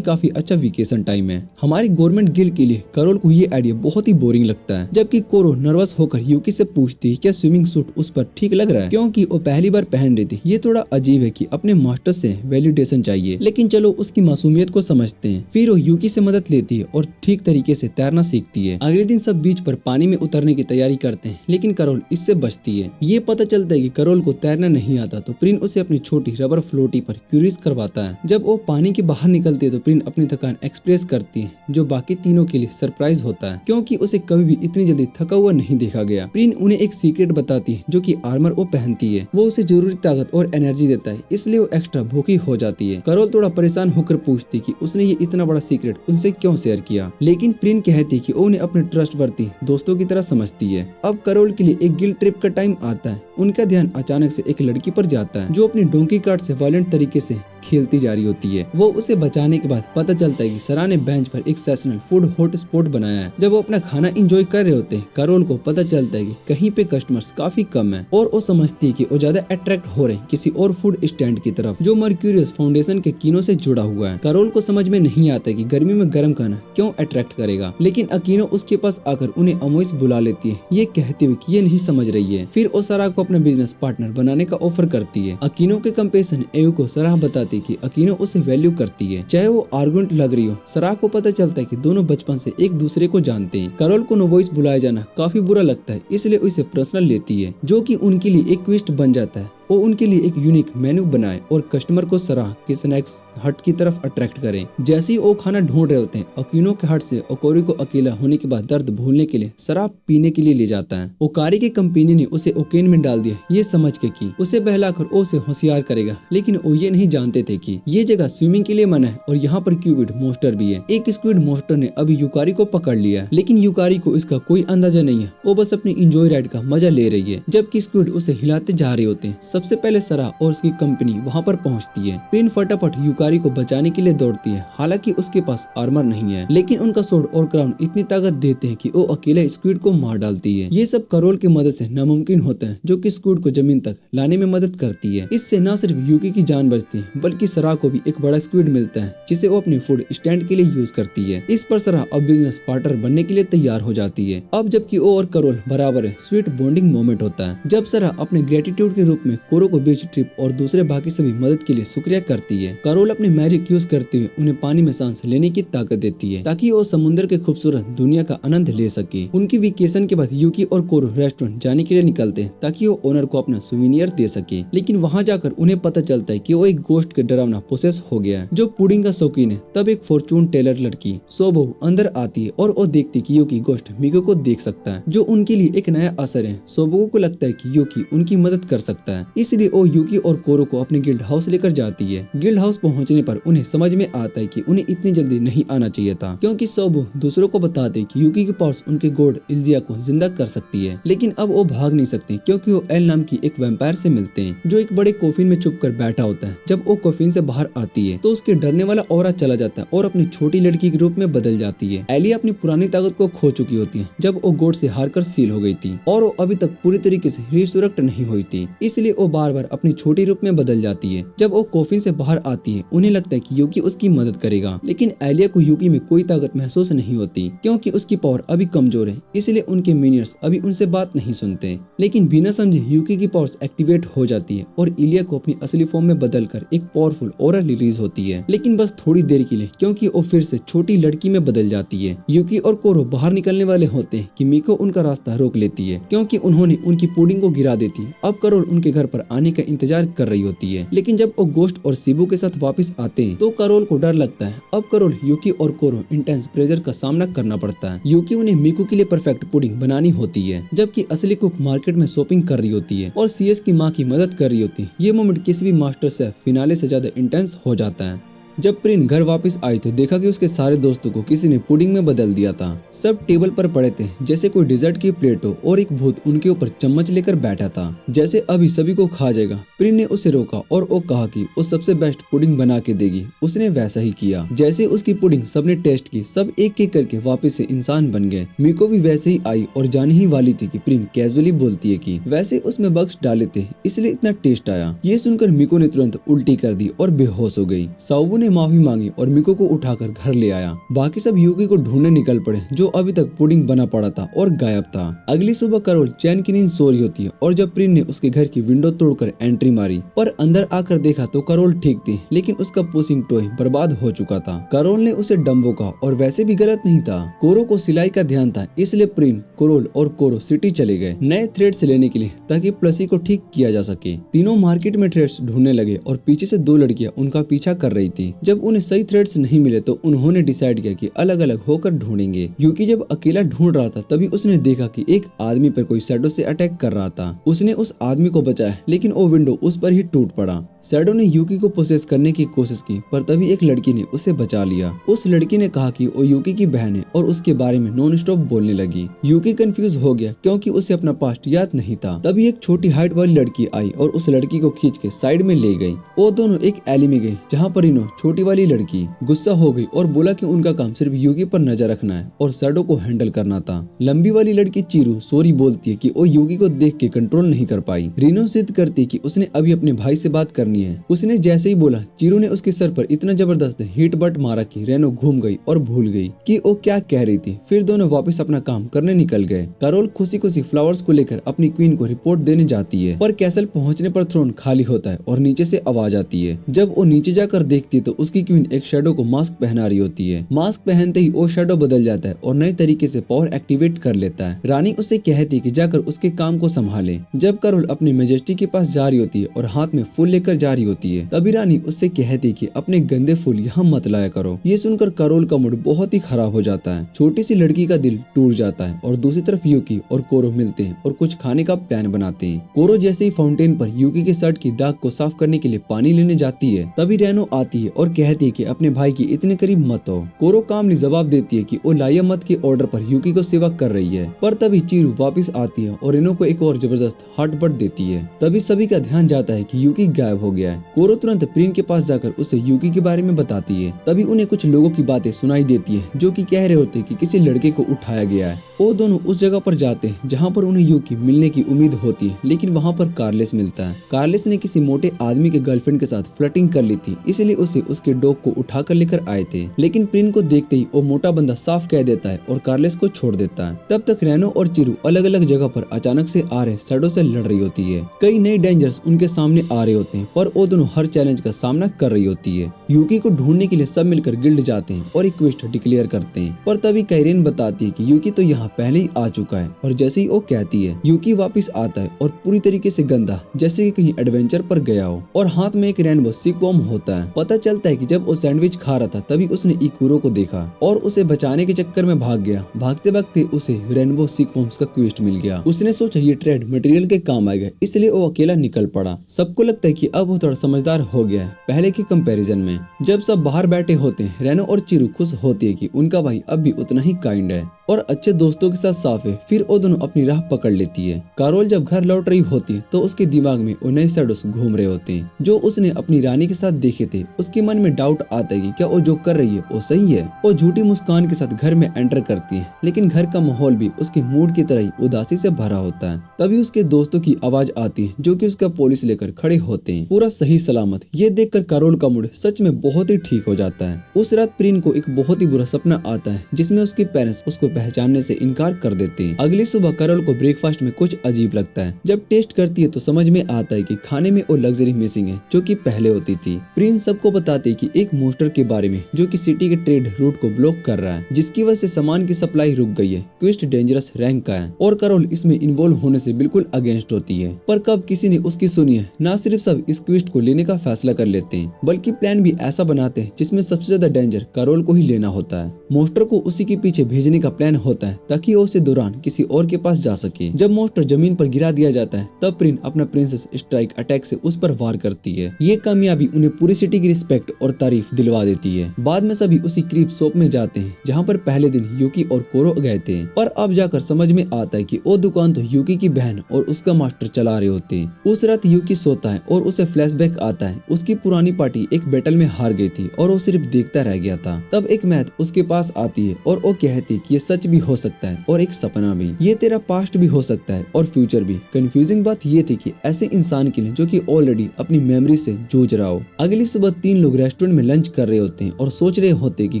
काफी अच्छा वेकेशन टाइम है। हमारी गवर्नमेंट गिल्ड के लिए कैरोल को ये आइडिया बहुत ही बोरिंग लगता है, जबकि कोरो नर्वस होकर यूकी से पूछती है क्या स्विमिंग सूट उस पर ठीक लग रहा है, क्योंकि वो पहली बार पहन रही थी। ये थोड़ा अजीब है कि अपने मास्टर से वैलिडेशन चाहिए, लेकिन चलो चलो उसकी मासूमियत को समझते हैं। फिर वो यूकी से मदद लेती है और ठीक तरीके से तैरना सीखती है। अगले दिन सब बीच पर पानी में उतरने की तैयारी करते हैं, लेकिन करोल इससे बचती है। ये पता चलता है कि करोल को तैरना नहीं आता, तो प्रिन उसे अपनी छोटी रबर फ्लोटी पर क्रूज करवाता है। जब वो पानी के बाहर निकलती है तो प्रिन अपनी थकान एक्सप्रेस करती है, जो बाकी तीनों के लिए सरप्राइज होता है, क्योंकि उसे कभी भी इतनी जल्दी थका हुआ नहीं देखा गया। प्रिन उन्हें एक सीक्रेट बताती है, जो कि आर्मर वो पहनती है वो उसे जरूरी ताकत और एनर्जी देता है, इसलिए वो एक्स्ट्रा भूखी हो जाती है। करोल थोड़ा परेशान होकर पूछती कि उसने ये इतना बड़ा सीक्रेट उनसे क्यों शेयर किया, लेकिन प्रिन कहती कि वो उन्हें अपने ट्रस्टवर्दी दोस्तों की तरह समझती है। अब करोल के लिए एक गिल्ड ट्रिप का टाइम आता है। उनका ध्यान अचानक से एक लड़की पर जाता है, जो अपनी डोंकी कार्ट से वायलेंट तरीके से खेलती जा रही होती है। वो उसे बचाने के बाद पता चलता है कि सरा ने बेंच पर एक सेशनल फूड हॉट स्पॉट बनाया है। जब वो अपना खाना एंजॉय कर रहे होते हैं, करोल को पता चलता है कि कहीं पे कस्टमर्स काफी कम है और वो समझती है कि वो ज्यादा अट्रैक्ट हो रहे हैं किसी और फूड स्टैंड की तरफ, जो मर्क्यूरियस फाउंडेशन के कीनो से जुड़ा हुआ है। करोल को समझ में नहीं आता कि गर्मी में गर्म खाना क्यों अट्रैक्ट करेगा, लेकिन अकीनो उसके पास आकर उन्हें अमोइस बुला लेती है, ये कहते हुए कि ये नहीं समझ रही है। फिर वो सरा को अपना बिजनेस पार्टनर बनाने का ऑफर करती है। अकीनो के कंपेशन एयू को सराह बताती कि अकीनो उसे वैल्यू करती है, चाहे वो आर्गुमेंट लग रही हो। सराह को पता चलता है कि दोनों बचपन से एक दूसरे को जानते हैं। करोल को नोवॉइस बुलाया जाना काफी बुरा लगता है, इसलिए उसे पर्सनल लेती है, जो कि उनके लिए एक ट्विस्ट बन जाता है। वो उनके लिए एक यूनिक मेन्यू बनाए और कस्टमर को सराह के स्नैक्स हट की तरफ अट्रैक्ट करें। जैसे ही वो खाना ढूंढ रहे होते हैं, अकीनो के हट से ओकोरी को अकेला होने के बाद दर्द भूलने के लिए शराब पीने के लिए ले जाता है। ओकारी के कंपनी ने उसे ओकेन में डाल दिया, ये समझ के कि उसे बहलाकर वो उसे होशियार करेगा, लेकिन वो ये नहीं जानते थे कि ये जगह स्विमिंग के लिए मना है और यहाँ पर क्यूबिड मोस्टर भी है। एक स्क्विड मोस्टर ने अभी यूकारी को पकड़ लिया, लेकिन यूकारी को इसका कोई अंदाजा नहीं है। वो बस अपनी इंजॉय राइड का मजा ले रही है, जबकि स्क्विड उसे हिलाते जा रहे होते हैं। सबसे पहले सरा और उसकी कंपनी वहाँ पर पहुँचती है। प्रिन फटाफट यूकारी को बचाने के लिए दौड़ती है, हालांकि उसके पास आर्मर नहीं है, लेकिन उनका सोर्ड और क्राउन इतनी ताकत देते हैं कि वो अकेले स्क्विड को मार डालती है। ये सब करोल की मदद से नामुमकिन होता है, जो कि स्क्विड को जमीन तक लाने में मदद करती है। इससे न सिर्फ यूकी की जान बचती है, बल्कि सरा को भी एक बड़ा स्क्विड मिलता है, जिसे वो अपने फूड स्टैंड के लिए यूज करती है। इस पर सरा अब बिजनेस पार्टनर बनने के लिए तैयार हो जाती है। अब जबकि वो और करोल बराबर है, स्वीट बॉन्डिंग मोमेंट होता है, जब सरा अपने ग्रेटिट्यूड के रूप में कोरो को बीच ट्रिप और दूसरे बाकी सभी मदद के लिए शुक्रिया करती है। करोल अपनी मैजिक यूज करते हुए उन्हें पानी में सांस लेने की ताकत देती है, ताकि वो समुद्र के खूबसूरत दुनिया का आनंद ले सके। उनकी वेकेशन के बाद यूकी और कोरो रेस्टोरेंट जाने के लिए निकलते हैं, ताकि वो ओनर को अपना सुवेनियर दे सके। लेकिन वहाँ जाकर उन्हें पता चलता है कि वो एक गोश्त के डरावना पोसेस हो गया है, जो पुडिंग का शौकीन है। तब एक फॉर्चून टेलर लड़की सोबो अंदर आती है और वो देखती कि यूकी गोश्त मिको को देख सकता है, जो उनके लिए एक नया असर है। सोबो को लगता है कि यूकी उनकी मदद कर सकता है, इसलिए वो यूकी और कोरो को अपने गिल्ड हाउस लेकर जाती है। गिल्ड हाउस पहुंचने पर उन्हें समझ में आता है कि उन्हें इतनी जल्दी नहीं आना चाहिए था, क्योंकि सोबो दूसरों को बताते कि यूकी के पास उनके गॉड इल्जिया को जिंदा कर सकती है। लेकिन अब वो भाग नहीं सकते, क्योंकि वो एल नाम की एक वैम्पायर से मिलते हैं, जो एक बड़े कॉफिन में छुप कर बैठा होता है। जब वो कॉफिन से बाहर आती है तो उसके डरने वाला ऑरा चला जाता है और अपनी छोटी लड़की के रूप में बदल जाती है। एलिया अपनी पुरानी ताकत को खो चुकी होती है, जब वो गॉड से हारकर सील हो गई थी, और वो अभी तक पूरी तरीके से रिसरेक्ट नहीं हुई थी, इसलिए वो बार बार अपनी छोटी रूप में बदल जाती है। जब वो कॉफिन से बाहर आती है, उन्हें लगता है कि यूकी उसकी मदद करेगा, लेकिन एलिया को यूकी में कोई ताकत महसूस नहीं होती, क्योंकि उसकी पावर अभी कमजोर है, इसलिए उनके मिनियर्स अभी उनसे बात नहीं सुनते। लेकिन बिना समझे यूकी की पावर्स एक्टिवेट हो जाती है और इलिया को अपनी असली फॉर्म में बदलकर एक पावरफुल ऑरा रिलीज होती है, लेकिन बस थोड़ी देर के लिए, क्योंकि वो फिर से छोटी लड़की में बदल जाती है। यूकी और कोरो बाहर निकलने वाले होते हैं कि मिको उनका रास्ता रोक लेती है, क्योंकि उन्होंने उनकी पुडिंग को गिरा देती है। अब करोल उनके घर पर आने का इंतजार कर रही होती है, लेकिन जब वो गोश्त और शिबू के साथ वापस आते हैं तो करोल को डर लगता है। अब करोल, यूकी और कोरो इंटेंस प्रेशर का सामना करना पड़ता है। यूकी उन्हें मिको के लिए परफेक्ट पुडिंग बनानी होती है, जबकि असली कुक मार्केट में शॉपिंग कर रही होती है और सीएस की माँ की मदद कर रही होती है। ये मोमेंट किसी भी मास्टर शेफ फिनाले से ज्यादा इंटेंस हो जाता है। जब प्रिन घर वापस आई तो देखा कि उसके सारे दोस्तों को किसी ने पुडिंग में बदल दिया था। सब टेबल पर पड़े थे, जैसे कोई डिजर्ट की प्लेट हो, और एक भूत उनके ऊपर चम्मच लेकर बैठा था, जैसे अभी सभी को खा जाएगा। प्रिन ने उसे रोका और वो कहा कि वो सबसे बेस्ट पुडिंग बना के देगी। उसने वैसा ही किया। जैसे उसकी पुडिंग सबने टेस्ट की, सब एक एक करके वापस से इंसान बन गए। मिको भी वैसे ही आई और जाने ही वाली थी कि प्रिन कैजुअली बोलती है कि वैसे उसमें बग्स डाले थे, इसलिए इतना टेस्ट आया। ये सुनकर मिको ने तुरंत उल्टी कर दी और बेहोश हो गई। साउबू ने माफी मांगी और मिको को उठाकर घर ले आया। बाकी सब यूकी को ढूंढने निकल पड़े, जो अभी तक पुडिंग बना पड़ा था और गायब था। अगली सुबह करोल चैन की नींद सो रही होती है और जब प्रिन ने उसके घर की विंडो तोड़कर एंट्री मारी, पर अंदर आकर देखा तो करोल ठीक थी, लेकिन उसका पुशिंग टॉय बर्बाद हो चुका था। करोल ने उसे डम्बो कहा और वैसे भी गलत नहीं था। कोरो को सिलाई का ध्यान था, इसलिए प्रिन, कोरोल और कोरो सिटी चले गए नए थ्रेड्स लेने के लिए, ताकि प्लसी को ठीक किया जा सके। तीनों मार्केट में थ्रेड्स ढूंढने लगे और पीछे से दो लड़कियां उनका पीछा कर रही थी। जब उन्हें सही थ्रेड्स नहीं मिले तो उन्होंने डिसाइड किया कि अलग अलग होकर ढूंढेंगे। यूकी जब अकेला ढूंढ रहा था तभी उसने देखा कि एक आदमी पर कोई शैडो से अटैक कर रहा था। उसने उस आदमी को बचाया, लेकिन वो विंडो उस पर ही टूट पड़ा। शैडो ने यूकी को पोसेस करने की कोशिश की, पर तभी एक लड़की ने उसे बचा लिया। उस लड़की ने कहा कि वो यूकी की बहन है और उसके बारे में नॉन स्टॉप बोलने लगी। यूकी कंफ्यूज हो गया क्योंकि उसे अपना पास्ट याद नहीं था। तभी एक छोटी हाइट वाली लड़की आई और उस लड़की को खींच के साइड में ले गई। वो दोनों एक एली में गई, जहाँ पर इनो छोटी वाली लड़की गुस्सा हो गई और बोला कि उनका काम सिर्फ यूकी पर नजर रखना है और शैडो को हैंडल करना था। लंबी वाली लड़की चीरू सॉरी बोलती है कि वो यूकी को देख के कंट्रोल नहीं कर पाई। रीनो जिद करती कि उसने अभी अपने भाई से बात करनी है। उसने जैसे ही बोला, चीरू ने उसके सर पर इतना जबरदस्त हिट बट मारा कि रेनो घूम गई और भूल गई कि वो क्या कह रही थी। फिर दोनों वापस अपना काम करने निकल गए। करोल खुशी खुशी फ्लावर्स को लेकर अपनी क्वीन को रिपोर्ट देने जाती है, पर कैसल पहुंचने पर थ्रोन खाली होता है और नीचे से आवाज आती है। जब वो नीचे जाकर देखती है तो उसकी क्वीन एक शैडो को मास्क पहना रही होती है। मास्क पहनते ही वो शैडो बदल जाता है और नए तरीके से पावर एक्टिवेट कर लेता है। रानी उसे कहती है कि जाकर उसके काम को संभाले। जब करोल अपनी मेजेस्टी के पास जा रही होती है और हाथ में फूल लेकर जा रही होती है, तभी रानी उससे कहती कि अपने गंदे फूल यहाँ मत लाया करो। ये सुनकर करोल का मूड बहुत ही खराब हो जाता है। छोटी सी लड़की का दिल टूट जाता है और दूसरी तरफ यूकी और कोरो मिलते हैं और कुछ खाने का प्लान बनाते हैं। कोरो जैसे ही फाउंटेन पर यूकी के शर्ट की दाग को साफ करने के लिए पानी लेने जाती है, तभी रेनो आती है और कहती है कि अपने भाई की इतने करीब मत हो। कोरो कामली जवाब देती है कि वो लाया मत के ऑर्डर पर यूकी को सेवा कर रही है, पर तभी चीरू वापस आती है और रेनो को एक और जबरदस्त हार्टबट देती है। तभी सभी का ध्यान जाता है कि यूकी गायब हो गया है। कोरो तुरंत प्रिन के पास जाकर उसे यूकी के बारे में बताती है। तभी उन्हें कुछ लोगों की बातें सुनाई देती है जो कि कह रहे होते हैं कि किसी लड़के को उठाया गया है। वो दोनों उस जगह पर जाते हैं जहाँ पर उन्हें यूकी मिलने की उम्मीद होती है, लेकिन वहाँ पर कार्लेस मिलता है। कार्लेस ने किसी मोटे आदमी के गर्लफ्रेंड के साथ फ्लर्टिंग कर ली थी, इसलिए उसे उसके डॉग को उठा कर लेकर आए थे। लेकिन प्रिन को देखते ही वो मोटा बंदा साफ कह देता है और कार्लेस को छोड़ देता है। तब तक रेनो और चिरू अलग अलग जगह पर अचानक से आ रहे शैडो से लड़ रही होती है। कई नए डेंजर्स उनके सामने आ रहे होते हैं, पर वो दोनों हर चैलेंज का सामना कर रही होती है। यूकी को ढूंढने के लिए सब मिलकर गिल्ड जाते हैं और एक क्वेस्ट डिक्लेयर करते हैं, पर तभी कैरेन बताती है कि यूकी तो यहाँ पहले ही आ चुका है। और जैसे ही वो कहती है, यूकी वापस आता है और पूरी तरीके से गंदा, जैसे कि कहीं एडवेंचर पर गया हो, और हाथ में एक रेनबो सिकवॉर्म होता है। पता चलता है कि जब वो सैंडविच खा रहा था तभी उसने इकुरो को देखा और उसे बचाने के चक्कर में भाग गया। भागते भागते उसे रेनबो सिकवॉर्म्स का क्वेस्ट मिल गया। उसने सोचा ये ट्रेड मटेरियल के काम आएगा, इसलिए वो अकेला निकल पड़ा। सबको लगता है कि अब वो थोड़ा समझदार हो गया है पहले के कंपैरिजन में। जब सब बाहर बैठे होते हैं, रेनो और चिरू खुश होती है कि उनका भाई अब भी उतना ही काइंड है और अच्छे दोस्तों के साथ साफ है। फिर वो दोनों अपनी राह पकड़ लेती है। कारोल जब घर लौट रही होती है तो उसके दिमाग में वो नए शैडोस घूम रहे होते हैं जो उसने अपनी रानी के साथ देखे थे। उसके मन में डाउट आता है कि क्या वो जो कर रही है वो सही है। वो झूठी मुस्कान के साथ घर में एंटर करती है, लेकिन घर का माहौल भी उसके मूड की तरह ही उदासी से भरा होता है। तभी उसके दोस्तों की आवाज आती है जो कि उसका पुलिस लेकर खड़े होते हैं, पूरा सही सलामत। ये देखकर कारोल का मूड सच में बहुत ही ठीक हो जाता है। उस रात प्रिन को एक बहुत ही बुरा सपना आता है जिसमें उसके पेरेंट्स उसको पहचानने से इनकार कर देते हैं। अगली सुबह कैरोल को ब्रेकफास्ट में कुछ अजीब लगता है। जब टेस्ट करती है तो समझ में आता है कि खाने में वो लग्जरी मिसिंग है जो कि पहले होती थी। प्रिंस सबको बताते कि एक मोस्टर के बारे में जो कि सिटी के ट्रेड रूट को ब्लॉक कर रहा है, जिसकी वजह से सामान की सप्लाई रुक गई है। क्वेस्ट डेंजरस रैंक का है और कैरोल इसमें इन्वॉल्व होने से बिल्कुल अगेंस्ट होती है, पर कब किसी ने उसकी सुनी है। ना सिर्फ सब इस क्वेस्ट को लेने का फैसला कर लेते हैं, बल्कि प्लान भी ऐसा बनाते हैं जिसमें सबसे ज्यादा डेंजर कैरोल को ही लेना होता है। मोस्टर को उसी के पीछे भेजने का प्लान होता है ताकि वो उसे दौरान किसी और के पास जा सके। जब मोस्टर जमीन पर गिरा दिया जाता है तब प्रिन अपना प्रिंसेस स्ट्राइक अटैक से उस पर वार करती है। ये कामयाबी उन्हें पूरी सिटी की रिस्पेक्ट और तारीफ दिलवा देती है। बाद में सभी उसी क्रीप शॉप में जाते हैं जहाँ पर पहले दिन यूकी और कोरो गए थे, पर अब जाकर समझ में आता है कि वो दुकान तो यूकी की बहन और उसका मास्टर चला रहे होते हैं। उस रात यूकी सोता है और उसे फ्लैशबैक आता है, उसकी पुरानी पार्टी एक बैटल में हार गई थी और वो सिर्फ देखता रह गया था। तब एक मैथ उसके पास आती है और वो कहती कि ये सच भी हो सकता है और एक सपना भी, ये तेरा पास्ट भी हो सकता है और फ्यूचर भी। कंफ्यूजिंग बात ये थी कि ऐसे इंसान के लिए जो कि ऑलरेडी अपनी मेमोरी से जूझ रहा हो। अगली सुबह 3 लोग रेस्टोरेंट में लंच कर रहे होते हैं और सोच रहे होते कि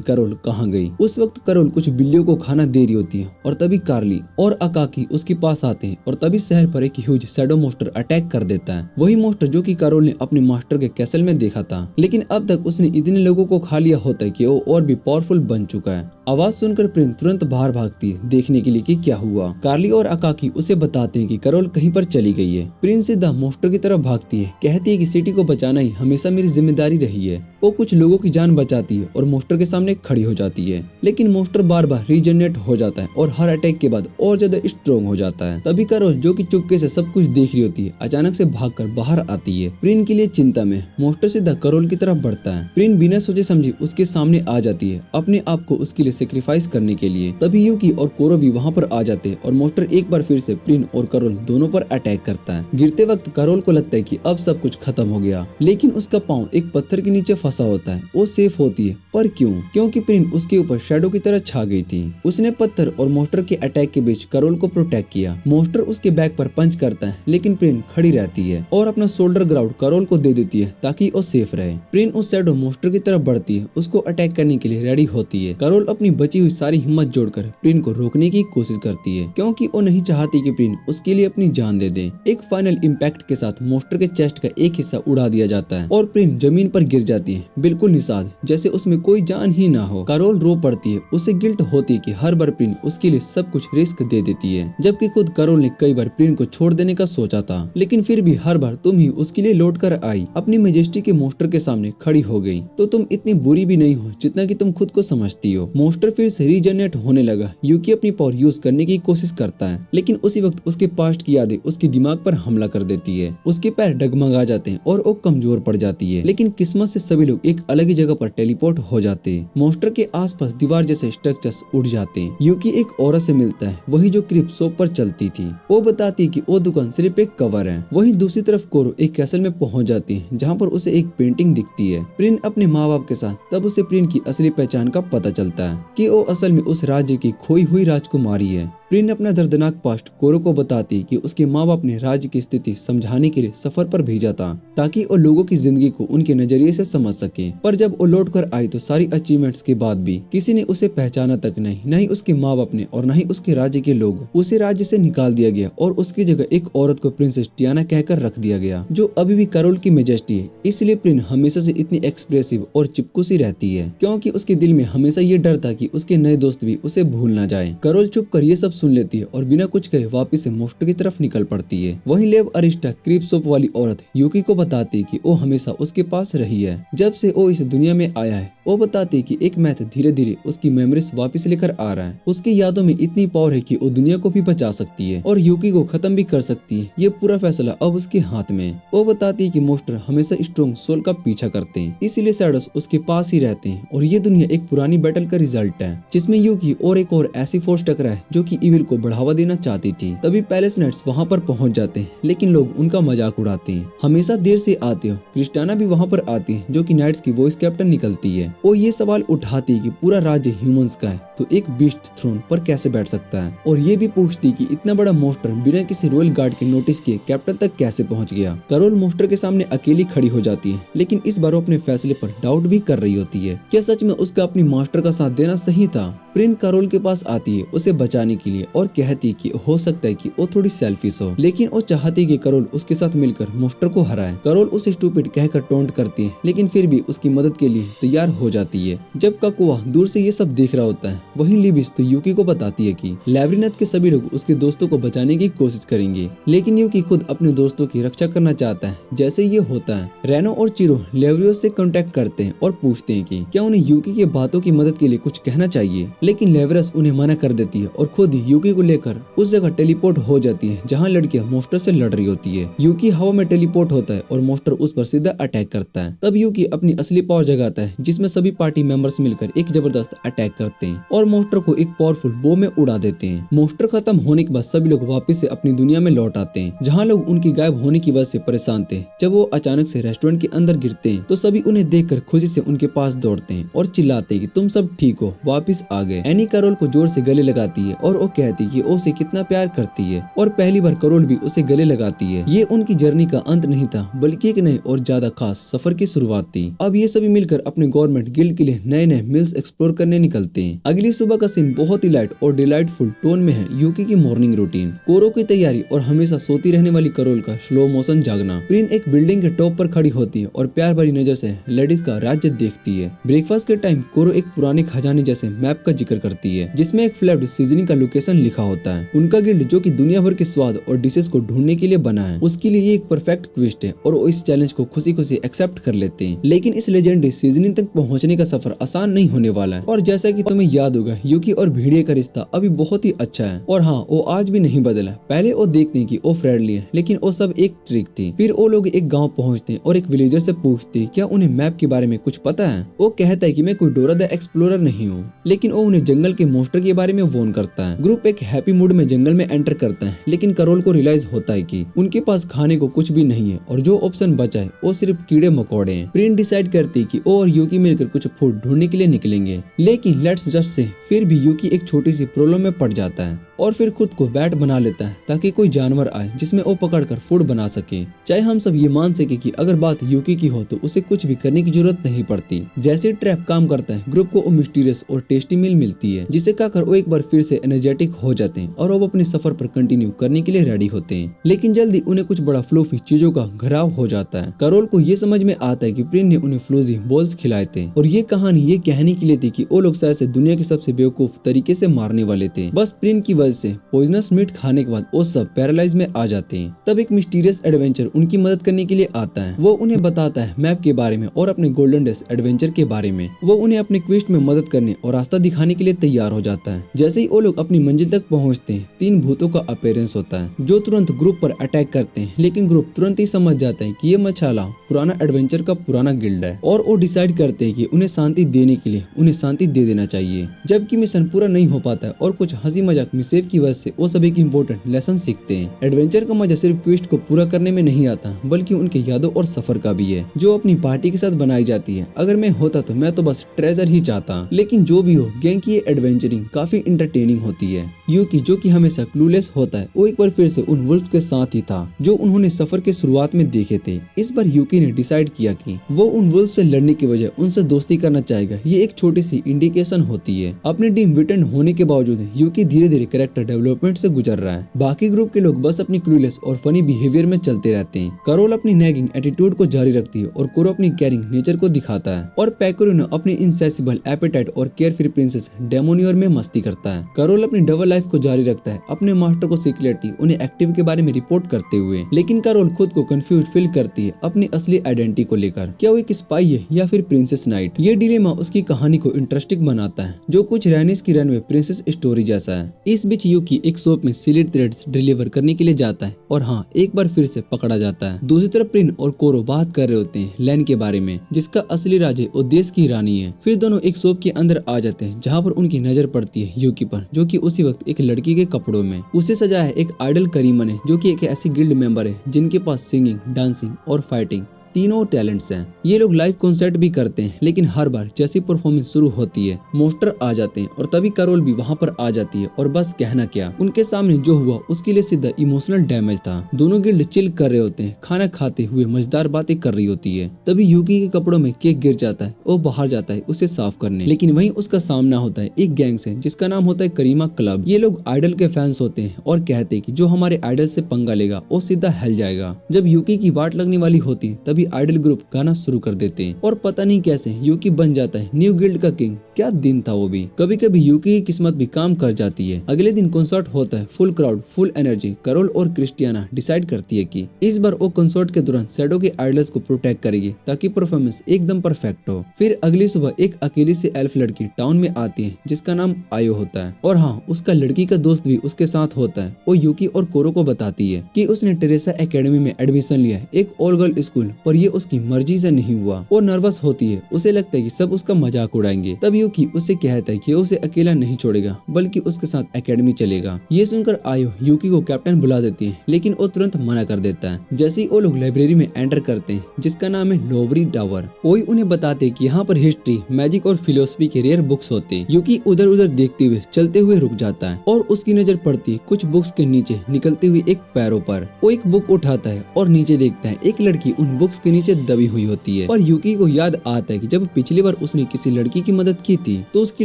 करोल कहाँ गई। उस वक्त करोल कुछ बिल्लियों को खाना दे रही होती है और तभी कार्ली और अकाकी उसके पास आते हैं और तभी शहर पर एक ह्यूज शैडो मोस्टर अटैक कर देता है। वही मोस्टर जो कि करोल ने अपने मास्टर के कैसल में देखा था, लेकिन अब तक उसने इतने लोगों को खा लिया होता है कि वो और भी पावरफुल बन चुका है। आवाज सुनकर प्रिन तुरंत बाहर भागती है देखने के लिए कि क्या हुआ। कार्ली और अकाकी उसे बताते हैं कि करोल कहीं पर चली गई है। प्रिन सीधा मोस्टर की तरफ भागती है, कहती है कि सिटी को बचाना ही हमेशा मेरी जिम्मेदारी रही है। वो कुछ लोगों की जान बचाती है और मोस्टर के सामने खड़ी हो जाती है, लेकिन मोस्टर बार बार रीजनरेट हो जाता है और हर अटैक के बाद और ज्यादा स्ट्रॉन्ग हो जाता है। तभी करोल जो कि चुपके से सब कुछ देख रही होती है अचानक से भागकर बाहर आती है। प्रिन के लिए चिंता में मोस्टर सीधा करोल की तरफ बढ़ता है। प्रिन बिना सोचे समझे उसके सामने आ जाती है, अपने आप को उसके लिए सेक्रीफाइस करने के लिए। तभी यूकी और कोरो भी वहाँ पर आ जाते हैं और मोस्टर एक बार फिर से प्रिन और करोल दोनों पर अटैक करता है। गिरते वक्त करोल को लगता है कि अब सब कुछ खत्म हो गया, लेकिन उसका पाँव एक पत्थर के नीचे फंसा होता है। वो सेफ होती है, पर क्यों? क्योंकि प्रिन उसके ऊपर शैडो की तरह छा गई थी। उसने पत्थर और मोस्टर के अटैक के बीच करोल को प्रोटेक्ट किया। मोस्टर उसके बैक पर पंच करता है, लेकिन प्रिन खड़ी रहती है और अपना शोल्डर ग्राउंड करोल को दे देती है ताकि वो सेफ रहे। प्रिन उस शैडो मोस्टर की तरफ बढ़ती है, उसको अटैक करने के लिए रेडी होती है। करोल अपनी बची हुई सारी हिम्मत जोड़कर प्रिन को रोकने की कोशिश करती है, क्योंकि वो नहीं चाहती कि प्रिन उसके लिए अपनी जान दे दे। एक फाइनल इम्पैक्ट के साथ मोस्टर के चेस्ट का एक हिस्सा उड़ा दिया जाता है और प्रिन जमीन पर गिर जाती है, बिल्कुल निषाद, जैसे उसमें कोई जान ही ना हो। करोल रो पड़ती है, उसे गिल्ट होती है कि हर बार प्रिन उसके लिए सब कुछ रिस्क दे देती है, जबकि खुद करोल ने कई बार प्रिन को छोड़ देने का सोचा था, लेकिन फिर भी हर बार तुम ही उसके लिए लौट कर आई, अपनी मेजेस्टी के मोस्टर के सामने खड़ी हो गई। तो तुम इतनी बुरी भी नहीं हो जितना कि तुम खुद को समझती हो। मोस्टर फिर से रीजनरेट होने लगा। यूकी अपनी पावर यूज करने की कोशिश करता है, लेकिन उसी वक्त उसके पास्ट की यादें उसके दिमाग पर हमला कर देती है। उसके पैर डगमगा जाते हैं और वो कमजोर पड़ जाती है, लेकिन किस्मत से सभी लोग एक अलग ही जगह पर टेलीपोर्ट हो जाते हैं। मोस्टर के आसपास दीवार जैसे स्ट्रक्चर्स उड़ जाते हैं। यूकी एक औरत से मिलता है, वही जो क्रिप शॉप पर चलती थी। वो बताती है कि वो दुकान सिर्फ एक कवर है। वहीं दूसरी तरफ कोरो एक कैसल में पहुंच जाती है, जहां पर उसे एक पेंटिंग दिखती है। प्रिन अपने माँ बाप के साथ। तब उसे प्रिन की असली पहचान का पता चलता है कि वो असल में उस राज्य की खोई हुई राजकुमारी है। प्रिन अपना दर्दनाक पास्ट कोरो को बताती कि उसके माँ बाप ने राज्य की स्थिति समझाने के लिए सफर पर भेजा था, ताकि वो लोगों की जिंदगी को उनके नजरिए से समझ सके। पर जब वो लौट कर आई तो सारी अचीवमेंट्स के बाद भी किसी ने उसे पहचाना तक नहीं, न ही उसके माँ बाप ने और न ही उसके राज्य के लोग। उसे राज्य से निकाल दिया गया और उसकी जगह एक औरत को प्रिंसेस टियाना कहकर रख दिया गया, जो अभी भी करोल की मेजेस्टी है। इसलिए प्रिन हमेशा से इतनी एक्सप्रेसिव और चिपकुसी रहती है, क्योंकि उसके दिल में हमेशा ये डर था कि उसके नए दोस्त भी उसे भूल न जाए। करोल चुप कर ये सब सुन लेती है और बिना कुछ कहे वापस से मोस्टर की तरफ निकल पड़ती है। वहीं लेव अरिस्टा क्रीप सोप वाली औरत यूकी को बताती कि वो हमेशा उसके पास रही है जब से वो इस दुनिया में आया है। वो बताती कि एक मैथ धीरे धीरे उसकी मेमोरीज वापस लेकर आ रहा है। उसकी यादों में इतनी पावर है कि वो दुनिया को भी बचा सकती है और यूकी को खत्म भी कर सकती है। ये पूरा फैसला अब उसके हाथ में है। वो बताती है कि मोस्टर हमेशा स्ट्रॉन्ग सोल का पीछा करते हैं, इसीलिए शैडोस उसके पास ही रहते हैं और ये दुनिया एक पुरानी बैटल का रिजल्ट है, जिसमें यूकी और एक और ऐसी फोर्स टकरा है जो कि इविल को बढ़ावा देना चाहती थी। तभी पैलेस नाइट्स वहाँ पर पहुँच जाते हैं, लेकिन लोग उनका मजाक उड़ाते हैं। हमेशा देर से आते हो। क्रिस्टाना भी वहाँ पर आती है, जो कि नाइट्स की वॉइस कैप्टन निकलती है। वो ये सवाल उठाती है कि पूरा राज्य ह्यूमंस का है तो एक बीस्ट थ्रोन पर कैसे बैठ सकता है, और ये भी पूछती कि इतना बड़ा मोस्टर बिना किसी रॉयल गार्ड के नोटिस किए कैपिटल तक कैसे पहुंच गया। करोल मोस्टर के सामने अकेली खड़ी हो जाती है, लेकिन इस बार वो अपने फैसले पर डाउट भी कर रही होती है। क्या सच में उसका अपनी मास्टर का साथ देना सही था? प्रिन करोल के पास आती है उसे बचाने के लिए और कहती कि हो सकता है कि वो थोड़ी सेल्फिश हो, लेकिन वो चाहती कि करोल उसके साथ मिलकर मोस्टर को हराए। करोल उसे स्टूपिड कहकर टोंट करती है, लेकिन फिर भी उसकी मदद के लिए तैयार हो जाती है। जब ककुआ दूर से ये सब देख रहा होता है, वहीं लिबिस तो यूकी को बताती है कि लैब्रिनथ के सभी लोग उसके दोस्तों को बचाने की कोशिश करेंगे, लेकिन यूकी खुद अपने दोस्तों की रक्षा करना चाहता है। जैसे ये होता है, रेनो और चिरो लेवरियोस से कांटेक्ट करते हैं और पूछते हैं कि क्या उन्हें यूकी के बातों की मदद के लिए कुछ कहना चाहिए। लेकिन लेवरस उन्हें मना कर देती है और खुद यूकी को लेकर उस जगह टेलीपोर्ट हो जाती है जहाँ लड़कियां मॉन्स्टर से लड़ रही होती है। यूकी हवा में टेलीपोर्ट होता है और मॉन्स्टर उस पर सीधा अटैक करता है। तब यूकी अपनी असली पावर जगाता है जिसमें सभी पार्टी मेंबर्स मिलकर एक जबरदस्त अटैक करते हैं और मॉन्स्टर को एक पावरफुल बो में उड़ा देते हैं। मॉन्स्टर खत्म होने के बाद सभी लोग वापस से अपनी दुनिया में लौट आते हैं जहाँ लोग उनकी गायब होने की वजह से परेशान थे। जब वो अचानक से रेस्टोरेंट के अंदर गिरते हैं तो सभी उन्हें देखकर खुशी से उनके पास दौड़ते हैं और चिल्लाते हैं कि तुम सब ठीक हो, वापस आ गए। एनी कैरोल को जोर से गले लगाती है और वो कहती है कि वो उसे कितना प्यार करती है और पहली बार कैरोल भी उसे गले लगाती है। ये उनकी जर्नी का अंत नहीं था बल्कि एक नए और ज्यादा खास सफर की शुरुआत थी। अब ये सभी मिलकर अपने गवर्नमेंट गिल्ड के लिए नए नए मिल्स एक्सप्लोर करने निकलते हैं। अगली सुबह का सीन बहुत ही लाइट और डिलाइटफुल टोन में है। यूकी की मॉर्निंग रूटीन, कोरो की तैयारी और हमेशा सोती रहने वाली कैरोल का स्लो मोशन जागना। प्रिन एक बिल्डिंग के टॉप पर खड़ी होती है और प्यार भरी नजर से लेडीज का राज्य देखती है। ब्रेकफास्ट के टाइम कोरो एक पुराने खजाने जैसे मैप का जिक्र करती है जिसमें एक फ्लैप्ड सीजनिंग का लोकेशन लिखा होता है। उनका गिल्ड जो कि दुनिया भर के स्वाद और डिशेस को ढूंढने के लिए बना है, उसके लिए ये एक परफेक्ट क्वेस्ट है और वो इस चैलेंज को खुशी खुशी एक्सेप्ट कर लेते हैं। लेकिन इस लेजेंडरी सीजनिंग तक पहुंचने का सफर आसान नहीं होने वाला है और जैसा कि तुम्हें याद होगा यूकी और भेड़िए का रिश्ता अभी बहुत ही अच्छा है और हाँ वो आज भी नहीं बदला। पहले वो देखते हैं कि वो फ्रेंडली है लेकिन वो सब एक ट्रिक थी। फिर वो लोग एक गाँव पहुँचते हैं और एक विलेजर से पूछते हैं क्या उन्हें मैप के बारे में कुछ पता है। वो कहता है कि मैं कोई डोरा द एक्सप्लोरर नहीं हूँ, लेकिन वो उन्हें जंगल के मॉन्स्टर के बारे में वार्न करता है। ग्रुप एक हैप्पी मूड में जंगल में एंटर करता है लेकिन कैरोल को रियलाइज होता है कि उनके पास खाने को कुछ भी नहीं है और जो ऑप्शन बचा है वो सिर्फ कीड़े मकोड़े हैं। प्रिन डिसाइड करती है कि वो और यूकी मिलकर कुछ फूड ढूंढने के लिए निकलेंगे, लेकिन लेट्स जस्ट से फिर भी यूकी एक छोटी सी प्रॉब्लम में पड़ जाता है और फिर खुद को बैट बना लेता है ताकि कोई जानवर आए जिसमें वो पकड़कर फूड बना सके। चाहे हम सब ये मान सके कि अगर बात यूकी की हो तो उसे कुछ भी करने की जरूरत नहीं पड़ती। जैसे ट्रैप काम करता है, ग्रुप को वो मिस्टीरियस और टेस्टी मील मिलती है जिसे खाकर वो एक बार फिर से एनर्जेटिक हो जाते हैं और वो अपने सफर पर कंटिन्यू करने के लिए रेडी होते हैं। लेकिन जल्दी उन्हें कुछ बड़ा फ्लूफी चीजों का घराव हो जाता है। कैरोल को ये समझ में आता है कि प्रिन ने उन्हें फ्लूजी बॉल्स खिलाए थे और ये कहानी ये कहने के लिए थी कि वो लोग शायद से दुनिया के सबसे बेवकूफ तरीके से मारने वाले थे। बस प्रिन की वजह से पॉइजनस मीट खाने के बाद वो सब पैरालाइज में आ जाते हैं। तब एक मिस्टीरियस एडवेंचर उनकी मदद करने के लिए आता है। वो उन्हें बताता है मैप के बारे में और अपने गोल्डन डेज एडवेंचर के बारे में। वो उन्हें अपने क्वेस्ट में मदद करने और रास्ता दिखाने के लिए तैयार हो जाता है। जैसे ही वो लोग अपनी मंजिल तक पहुंचते हैं, 3 भूतों का अपीयरेंस होता है जो तुरंत ग्रुप पर अटैक करते हैं। लेकिन ग्रुप तुरंत ही समझ जाता है कि ये मछाला पुराना एडवेंचर का पुराना गिल्ड है और वो डिसाइड करते हैं कि उन्हें शांति देने के लिए उन्हें शांति दे देना चाहिए। जबकि मिशन पूरा नहीं हो पाता है और कुछ हंसी मजाक मिसेव की वजह से वो सभी एक इम्पोर्टेंट लेसन सीखते हैं। एडवेंचर का मजा सिर्फ क्वेस्ट को पूरा करने में नहीं आता बल्कि उनके यादों और सफर का भी है जो अपनी पार्टी के साथ बनाई जाती है। अगर मैं होता तो मैं तो बस ट्रेजर ही चाहता। लेकिन जो भी हो, गैंग की ये एडवेंचरिंग काफी इंटरटेनिंग होती है। यूकी जो कि हमेशा क्लूलेस होता है, वो एक बार फिर से उन वुल्फ के साथ ही था जो उन्होंने सफर के शुरुआत में देखे थे। इस बार यूकी ने डिसाइड किया कि वो उन वुल्फ से लड़ने की बजाय उनसे दोस्ती करना चाहेगा। ये एक छोटी सी इंडिकेशन होती है। अपनी टीम विटन होने के बावजूद यूकी धीरे धीरे कैरेक्टर डेवलपमेंट से गुजर रहा है। बाकी ग्रुप के लोग बस अपनी क्लूलेस और फनी बिहेवियर में चलते रहते हैं। कैरोल अपनी नैगिंग एटीट्यूड को जारी रखती है और कोरो अपनी केयरिंग नेचर को दिखाता है और पैकोरिनो अपनी इनसेसिबल एपेटाइट और केयर फ्री प्रिंसेस डेमोनियर में मस्ती करता है। कैरोल अपनी डबल लाइफ को जारी रखता है, अपने मास्टर को सीक्रेटली उन्हें एक्टिव के बारे में रिपोर्ट करते हुए। लेकिन कैरोल खुद को कंफ्यूज फील करती है अपनी असली आइडेंटिटी को लेकर। क्या वो एक स्पाई है या फिर प्रिंसेस नाइट? ये डिलेमा उसकी कहानी को इंटरेस्टिंग बनाता है जो कुछ रैनिस की रन में प्रिंसेस स्टोरी जैसा है। इस बीच यूकी एक शॉप में सिल्ड थ्रेड्स डिलीवर करने के लिए जाता है और हाँ, एक बार फिर से पकड़ा जाता है। दूसरी तरफ प्रिन और कोरो बात कर रहे होते हैं लैन के बारे में जिसका असली राजा और देश की रानी है। फिर दोनों एक शॉप के अंदर आ जाते हैं जहाँ पर उनकी नजर पड़ती है यूकी पर, जो कि उसी वक्त एक लड़की के कपड़ों में। उसे सजाया है एक आइडल करीमन है जो कि एक ऐसी गिल्ड मेंबर है जिनके पास सिंगिंग, डांसिंग और फाइटिंग तीनों टैलेंट्स हैं। ये लोग लाइव कॉन्सर्ट भी करते हैं, लेकिन हर बार जैसी परफॉर्मेंस शुरू होती है मॉन्स्टर आ जाते हैं और तभी कैरोल भी वहाँ पर आ जाती है और बस कहना क्या, उनके सामने जो हुआ उसके लिए सीधा इमोशनल डैमेज था। दोनों गिल्ड चिल कर रहे होते हैं, खाना खाते हुए मजेदार बातें कर रही होती है। तभी यूकी के कपड़ों में केक गिर जाता है, वो बाहर जाता है उसे साफ करने, लेकिन वहीं उसका सामना होता है एक गैंग से जिसका नाम होता है करीमा क्लब। ये लोग आइडल के फैंस होते हैं और कहते हैं कि जो हमारे आइडल से पंगा लेगा वो सीधा हेल जाएगा। जब यूकी की वाट लगने वाली होती है तभी आइडल ग्रुप गाना शुरू कर देते हैं और पता नहीं कैसे यूकी बन जाता है न्यू गिल्ड का किंग। क्या दिन था वो भी। कभी कभी यूकी की किस्मत भी काम कर जाती है। अगले दिन कॉन्सर्ट होता है, full crowd, full energy. Carol और क्रिस्टियाना डिसाइड करती है कि इस बार वो कॉन्सर्ट के दौरान शैडो के आइडल्स को प्रोटेक्ट करेगी ताकि परफॉर्मेंस एकदम परफेक्ट हो। फिर अगली सुबह एक अकेली से एल्फ लड़की टाउन में आती है जिसका नाम आयो होता है, और हाँ, उसका लड़की का दोस्त भी उसके साथ होता है। वो यूकी और कोरो को बताती है कि उसने टेरेसा एकेडमी में एडमिशन लिया है, एक ऑल गर्ल स्कूल, पर ये उसकी मर्जी से नहीं हुआ। वो नर्वस होती है, उसे लगता है कि सब उसका मजाक उड़ाएंगे। तब यूकी उससे कहता है कि उसे अकेला नहीं छोड़ेगा बल्कि उसके साथ एकेडमी चलेगा। ये सुनकर आयो यूकी को कैप्टन बुला देती है, लेकिन वो तुरंत मना कर देता है। जैसे ही वो लोग लाइब्रेरी में एंटर करते हैं जिसका नाम है लोवरी टावर, वही उन्हें बताते हैं कि यहाँ पर हिस्ट्री, मैजिक और फिलोसफी के रेयर बुक्स होते हैं। यूकी उधर उधर देखते हुए चलते हुए रुक जाता है और उसकी नजर पड़ती है कुछ बुक्स के नीचे निकलती हुई एक पैरों पर। वो एक बुक उठाता है और नीचे देखता है एक लड़की उन बुक्स के नीचे दबी हुई होती है। और यूकी को याद आता है कि जब पिछली बार उसने किसी लड़की की मदद की थी तो उसकी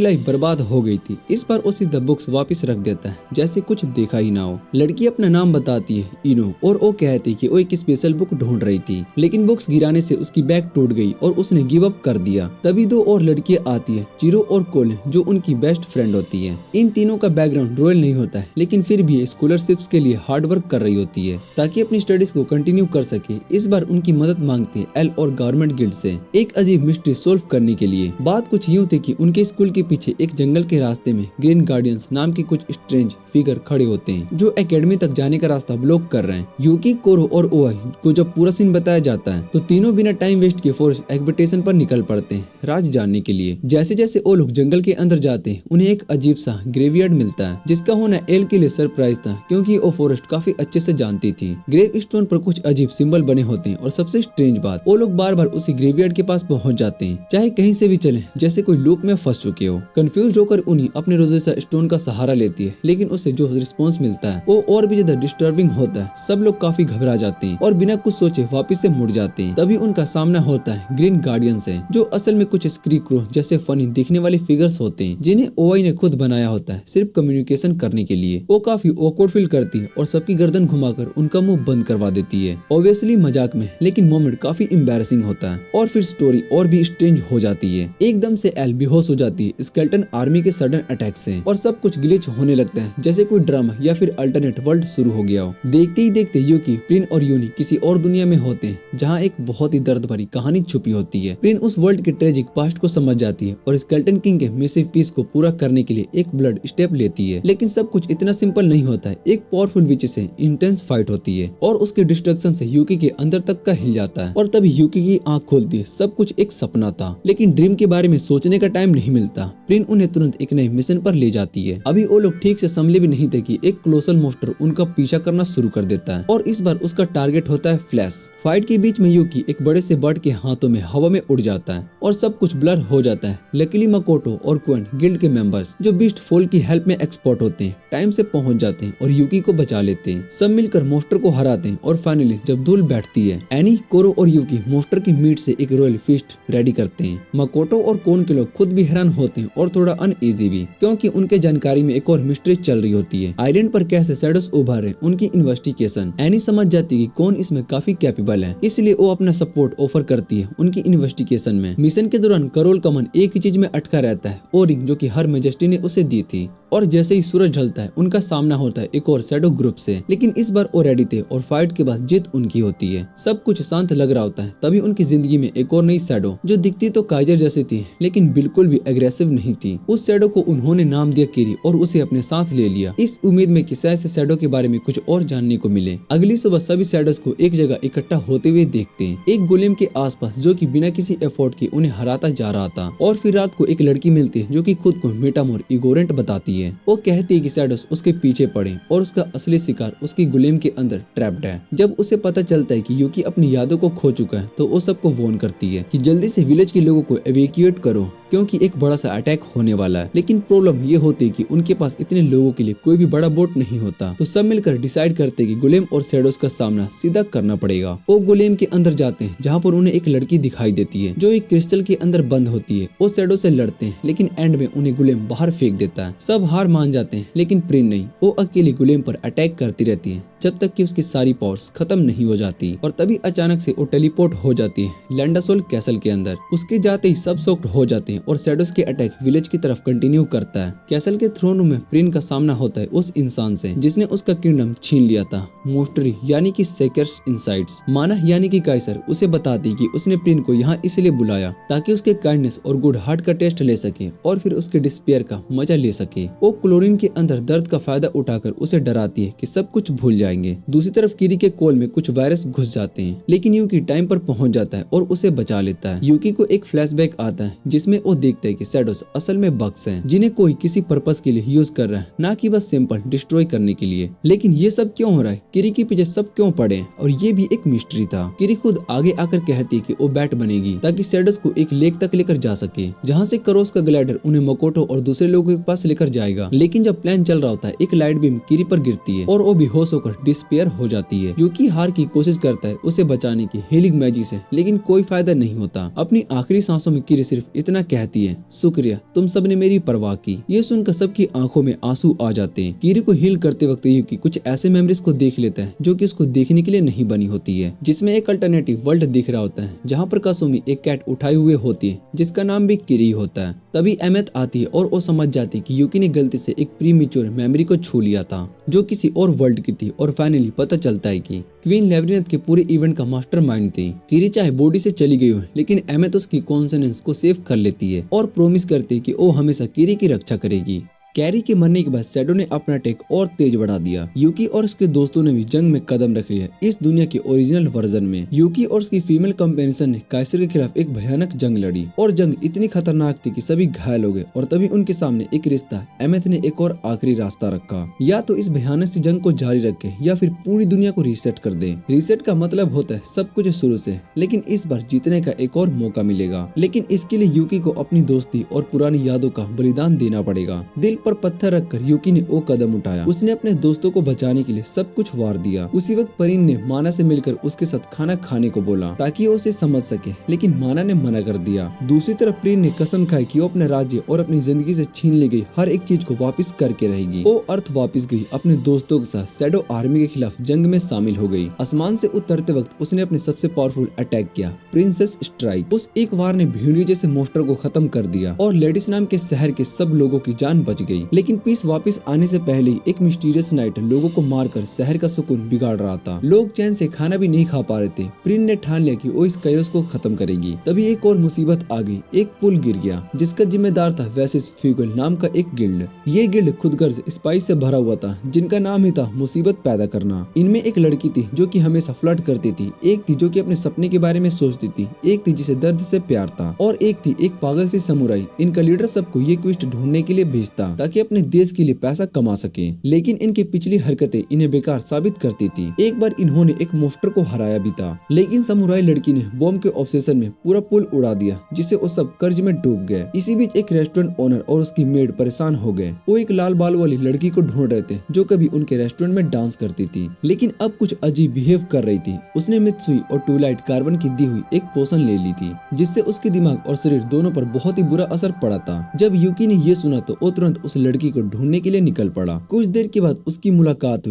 लाइफ बर्बाद हो गई थी। इस बार वो सीधा बुक्स वापस रख देता है जैसे कुछ देखा ही ना हो। लड़की अपना नाम बताती है, इनो, और वो कहती है कि वो एक स्पेशल बुक ढूंढ रही थी, लेकिन बुक्स गिराने से उसकी बैग टूट गई और उसने गिव अप कर दिया। तभी दो और लड़कियां आती है, चिरो और कोलिन, जो उनकी बेस्ट फ्रेंड होती है। इन तीनों का बैकग्राउंड रॉयल नहीं होता है, लेकिन फिर भी स्कॉलरशिप्स के लिए हार्ड वर्क कर रही होती है ताकि अपनी स्टडीज को कंटिन्यू कर सके। इस बार उनकी मदद मांगती है एल और गवर्नमेंट गिल्ड से एक अजीब मिस्ट्री सोल्व करने के लिए। बात कुछ यूँ थी कि उनके स्कूल के पीछे एक जंगल के रास्ते में ग्रीन गार्डियंस नाम के कुछ स्ट्रेंज फिगर खड़े होते हैं जो एकेडमी तक जाने का रास्ता ब्लॉक कर रहे हैं। यूकी, कोरो और ओआई को जब पूरा सीन बताया जाता है तो तीनों बिना टाइम वेस्ट किए फॉरेस्ट एक्सपेडिशन पर निकल पड़ते हैं राज जानने के लिए। जैसे जैसे वो लोग जंगल के अंदर जाते हैं उन्हें एक अजीब सा ग्रेवयार्ड मिलता है जिसका होना एल के लिए सरप्राइज था क्योंकि वो फॉरेस्ट काफी अच्छे से जानती थी। ग्रेव स्टोन पर कुछ अजीब सिंबल बने होते हैं और सबसे स्ट्रेंज बात, वो लोग बार बार उसी ग्रेवयार्ड के पास पहुंच जाते हैं चाहे कहीं से भी चले, जैसे कोई लूप में फंस चुके हो। कंफ्यूज होकर उन्हीं अपने रोजेसा स्टोन का सहारा लेती है, लेकिन उसे जो रिस्पॉन्स मिलता है वो और भी ज्यादा डिस्टर्बिंग होता है। सब लोग काफी घबरा जाते हैं और बिना कुछ सोचे वापस से मुड़ जाते हैं। तभी उनका सामना होता है ग्रीन गार्डियन से, जो असल में कुछ स्क्रीक्रो जैसे फनी दिखने वाले फिगर्स होते हैं जिन्हें ओआई ने खुद बनाया होता है सिर्फ कम्युनिकेशन करने के लिए। वो काफी ऑकवर्ड फील करती है और सबकी गर्दन घुमाकर उनका मुंह बंद करवा देती है, ऑब्वियसली मजाक में, लेकिन मोमेंट काफी एम्बैरेसिंग होता है। और फिर स्टोरी और भी स्ट्रेंज हो जाती है। एकदम से एल बेहोश हो जाती है स्केलेटन आर्मी के सडन अटैक से और सब कुछ ग्लिच होने लगता है जैसे कोई ड्रामा या फिर अल्टरनेट वर्ल्ड शुरू हो गया हो। देखते ही देखते यूकी, प्रिन और यूनी किसी और दुनिया में होते हैं जहाँ एक बहुत ही दर्द भरी कहानी छुपी होती है। प्रिन उस वर्ल्ड के ट्रेजिक पास्ट को समझ जाती है और स्केलेटन किंग के मैसिव पीस को पूरा करने के लिए एक ब्लड स्टेप लेती है, लेकिन सब कुछ इतना सिंपल नहीं होता है। एक पावरफुल विच से इंटेंस फाइट होती है और उसके डिस्ट्रक्शन से यूकी के अंदर तक का हिल जाता है और तभी यूकी की आंख खोलती है। सब कुछ एक सपना था, लेकिन ड्रीम के बारे में सोचने का टाइम नहीं मिलता। प्रिन उन्हें तुरंत एक नए मिशन पर ले जाती है। अभी वो लोग ठीक से संभले भी नहीं थे कि एक कोलोसल मॉन्स्टर उनका पीछा करना शुरू कर देता है और इस बार उसका टारगेट होता है फ्लैश। फाइट के बीच में यूकी एक बड़े से बर्ड के हाथों में हवा में उड़ जाता है और सब कुछ ब्लर हो जाता है। लकीली मकोटो और क्वेन गिल्ड के मेंबर्स जो बीस्ट फॉल की हेल्प में एक्सपर्ट होते हैं टाइम से पहुंच जाते हैं और यूकी को बचा लेते हैं। सब मिलकर मॉन्स्टर को हराते हैं और फाइनली जब धूल बैठती है, एनी, कोरो और यूकी मॉन्स्टर की मीट से एक रॉयल फीस्ट रेडी करते हैं। मकोटो और कोन के लोग खुद भी हैरान होते हैं और थोड़ा अनईजी भी, क्योंकि उनके जानकारी में एक और मिस्ट्री चल रही होती है। आइलैंड पर कैसे शैडोज उभर रहे, उनकी इन्वेस्टिगेशन। एनी समझ जाती है कि कौन इसमें काफी कैपेबल है, इसलिए वो अपना सपोर्ट ऑफर करती है उनकी इन्वेस्टिगेशन में। मिशन के दौरान करोल का मन एक ही चीज में अटका रहता है, ओ रिंग जो कि हर मेजेस्टी ने उसे दी थी। और जैसे ही सूरज ढलता है उनका सामना होता है एक और शैडो ग्रुप से, लेकिन इस बार वो रेडी थे और फाइट के बाद जीत उनकी होती है। सब कुछ शांत लग रहा होता है, तभी उनकी जिंदगी में एक और नई शैडो जो दिखती तो काइजर जैसी थी लेकिन बिल्कुल भी एग्रेसिव नहीं थी। उस शैडो को उन्होंने नाम दिया किरी और उसे अपने साथ ले लिया, इस उम्मीद में कि शायद से शैडो के बारे में कुछ और जानने को मिले। अगली सुबह सभी शैडोज को एक जगह इकट्ठा होते हुए देखते हैं, एक गोलेम के आसपास जो कि बिना किसी एफर्ट के उन्हें हराता जा रहा था। और फिर रात को एक लड़की मिलती है जो कि खुद को मेटामोर इगोरेंट बताती है। वो कहती है कि शैडोज उसके पीछे पड़े और उसका असली शिकार उसकी गोलेम के अंदर ट्रैप्ड है। जब उसे पता चलता है कि यूकी अपनी यादों को खो चुका है तो वो सबको वार्न करती है कि जल्दी से विलेज के लोगों को एवेक्यूएट करो क्योंकि एक बड़ा सा अटैक होने वाला है। लेकिन प्रॉब्लम ये होती है कि उनके पास इतने लोगों के लिए कोई भी बड़ा बोट नहीं होता। तो सब मिलकर डिसाइड करते हैं कि गोलेम और शैडोज का सामना सीधा करना पड़ेगा। वो गोलेम के अंदर जाते हैं जहाँ पर उन्हें एक लड़की दिखाई देती है जो एक क्रिस्टल के अंदर बंद होती है। वो शैडो से लड़ते हैं लेकिन एंड में उन्हें गोलेम बाहर फेंक देता है। सब हार मान जाते हैं लेकिन प्रिन नहीं, वो अकेली गोलेम पर अटैक करती रहती है जब तक कि उसकी सारी पावर्स खत्म नहीं हो जाती। और तभी अचानक से वो टेलीपोर्ट हो जाती है लैंडासोल कैसल के अंदर। उसके जाते ही सब शॉक्ड हो जाते हैं और शैडोज के अटैक विलेज की तरफ कंटिन्यू करता है। कैसल के थ्रोन रूम में प्रिन का सामना होता है उस इंसान से जिसने उसका किंगडम छीन लिया था। मोस्टरी यानी कि सेकर्स इनसाइट्स माना यानी कि काइसर उसे बताती कि उसने प्रिन को यहाँ इसलिए बुलाया ताकि उसके काइंडनेस और गुड हार्ट का टेस्ट ले सके और फिर उसके डिस्पेयर का मजा ले सके। वो क्लोरीन के अंदर दर्द का फायदा उठाकर उसे डराती है कि सब कुछ भूल जाएंगे। दूसरी तरफ किरी के कोल में कुछ वायरस घुस जाते हैं लेकिन यूकी टाइम पर पहुंच जाता है और उसे बचा लेता है। यूकी को एक फ्लैशबैक आता है जिसमें वो देखता है कि शैडोज असल में बग्स हैं जिन्हें कोई किसी पर्पस के लिए यूज कर रहा है, ना कि बस सिंपल डिस्ट्रॉय करने के लिए। लेकिन ये सब क्यों हो रहा है, किरी के पीछे सब क्यों पड़े, और ये भी एक मिस्ट्री था। किरी खुद आगे आकर कहती है कि वो बैट बनेगी ताकि शैडोज को एक लेक तक लेकर जा सके जहाँ से करोस का ग्लाइडर उन्हें मकोटो और दूसरे लोगों के पास लेकर जाएगा। लेकिन जब प्लान चल रहा होता है एक लाइट बीम किरी पर गिरती है और वो बेहोश होकर डिस्पेयर हो जाती है। यूकी हार की कोशिश करता है उसे बचाने की हीलिंग मैजिक से, लेकिन कोई फायदा नहीं होता। अपनी आखिरी सांसों में किरी सिर्फ इतना कहती है, शुक्रिया तुम सबने मेरी परवाह की। ये सुनकर सबकी आंखों में आंसू आ जाते हैं। किरी को हील करते वक्त यूकी कुछ ऐसे मेमोरीज को देख लेता है जो कि उसको देखने के लिए नहीं बनी होती है, जिसमें एक अल्टरनेटिव वर्ल्ड दिख रहा होता है जहाँ पर कासुमी एक कैट उठाए हुए होती है जिसका नाम भी किरी होता है। तभी एमेथ आती है और वो समझ जाती है कि यूकी ने गलती से एक प्रीमेच्योर मेमोरी को छू लिया था जो किसी और वर्ल्ड की थी। और फाइनली पता चलता है कि क्वीन लेब्रिनथ के पूरे इवेंट का मास्टरमाइंड थी। किरी चाहे बॉडी से चली गई हो लेकिन एमेथ उसकी कॉन्शियस को सेव कर लेती है और प्रॉमिस करती है कि वो हमेशा किरी की रक्षा करेगी। कैरी के मरने के बाद शैडो ने अपना अटैक और तेज बढ़ा दिया। यूकी और उसके दोस्तों ने भी जंग में कदम रख लिया। इस दुनिया के ओरिजिनल वर्जन में यूकी और उसकी फीमेल कंपेनियन ने काइसर के खिलाफ एक भयानक जंग लड़ी और जंग इतनी खतरनाक थी कि सभी घायल हो गए। और तभी उनके सामने एक रिश्ता एमेथ ने एक और आखिरी रास्ता रखा, या तो इस भयानक सी जंग को जारी रखे या फिर पूरी दुनिया को रीसेट कर दे। रीसेट का मतलब होता है सब कुछ शुरू से, लेकिन इस बार जीतने का एक और मौका मिलेगा। लेकिन इसके लिए यूकी को अपनी दोस्ती और पुरानी यादों का बलिदान देना पड़ेगा। दिल पर पत्थर रखकर यूकी ने वो कदम उठाया। उसने अपने दोस्तों को बचाने के लिए सब कुछ वार दिया। उसी वक्त परिन ने माना से मिलकर उसके साथ खाना खाने को बोला ताकि वो उसे समझ सके, लेकिन माना ने मना कर दिया। दूसरी तरफ परिन ने कसम खाई कि वो अपने राज्य और अपनी जिंदगी से छीन ली गई हर एक चीज को वापस करके रहेगी। वो अर्थ वापस गई, अपने दोस्तों के साथ शैडो आर्मी के खिलाफ जंग में शामिल हो गई। आसमान से उतरते वक्त उसने अपने सबसे पावरफुल अटैक किया, प्रिंसेस स्ट्राइक। उस एक वार ने भेड़ियों जैसे मोस्टर को खत्म कर दिया और लेडिस नाम के शहर के सब लोगों की जान बच गई। लेकिन पीस वापस आने से पहले एक मिस्टीरियस नाइट लोगों को मारकर शहर का सुकून बिगाड़ रहा था। लोग चैन से खाना भी नहीं खा पा रहे थे। प्रिन ने ठान लिया कि वो इस कयोस को खत्म करेगी। तभी एक और मुसीबत आ गई। एक पुल गिर गया जिसका जिम्मेदार था वैसिस फ्यूगल नाम का एक गिल्ड। ये गिल्ड खुदगर्ज स्पाइस से भरा हुआ था जिनका नाम ही था मुसीबत पैदा करना। इनमें एक लड़की थी जो कि हमेशा फ्लर्ट करती थी, एक थी जो कि अपने सपने के बारे में सोचती थी, एक थी जिसे दर्द से प्यार था, और एक थी एक पागल सी समुराई। इनका लीडर सबको ये क्वेस्ट ढूंढने के लिए भेजता ताकि अपने देश के लिए पैसा कमा सके, लेकिन इनकी पिछली हरकतें इन्हें बेकार साबित करती थी। एक बार इन्होंने एक मोस्टर को हराया भी था, लेकिन समुराई लड़की ने बॉम्ब के ऑब्सेशन में पूरा पुल उड़ा दिया जिससे वो सब कर्ज में डूब गए। इसी बीच एक रेस्टोरेंट ओनर और उसकी मेड परेशान हो गए। वो एक लाल बाल वाली लड़की को ढूंढ रहे थे जो कभी उनके रेस्टोरेंट में डांस करती थी, लेकिन अब कुछ अजीब बिहेव कर रही थी। उसने मित्सुई और ट्विलाइट कार्बन की दी हुई एक पोशन ले ली थी जिससे उसके दिमाग और शरीर दोनों पर बहुत ही बुरा असर पड़ा था। जब यूकी ने ये सुना तो वो तुरंत उस लड़की को ढूंढने के लिए निकल पड़ा। कुछ देर के बाद उसकी मुलाकात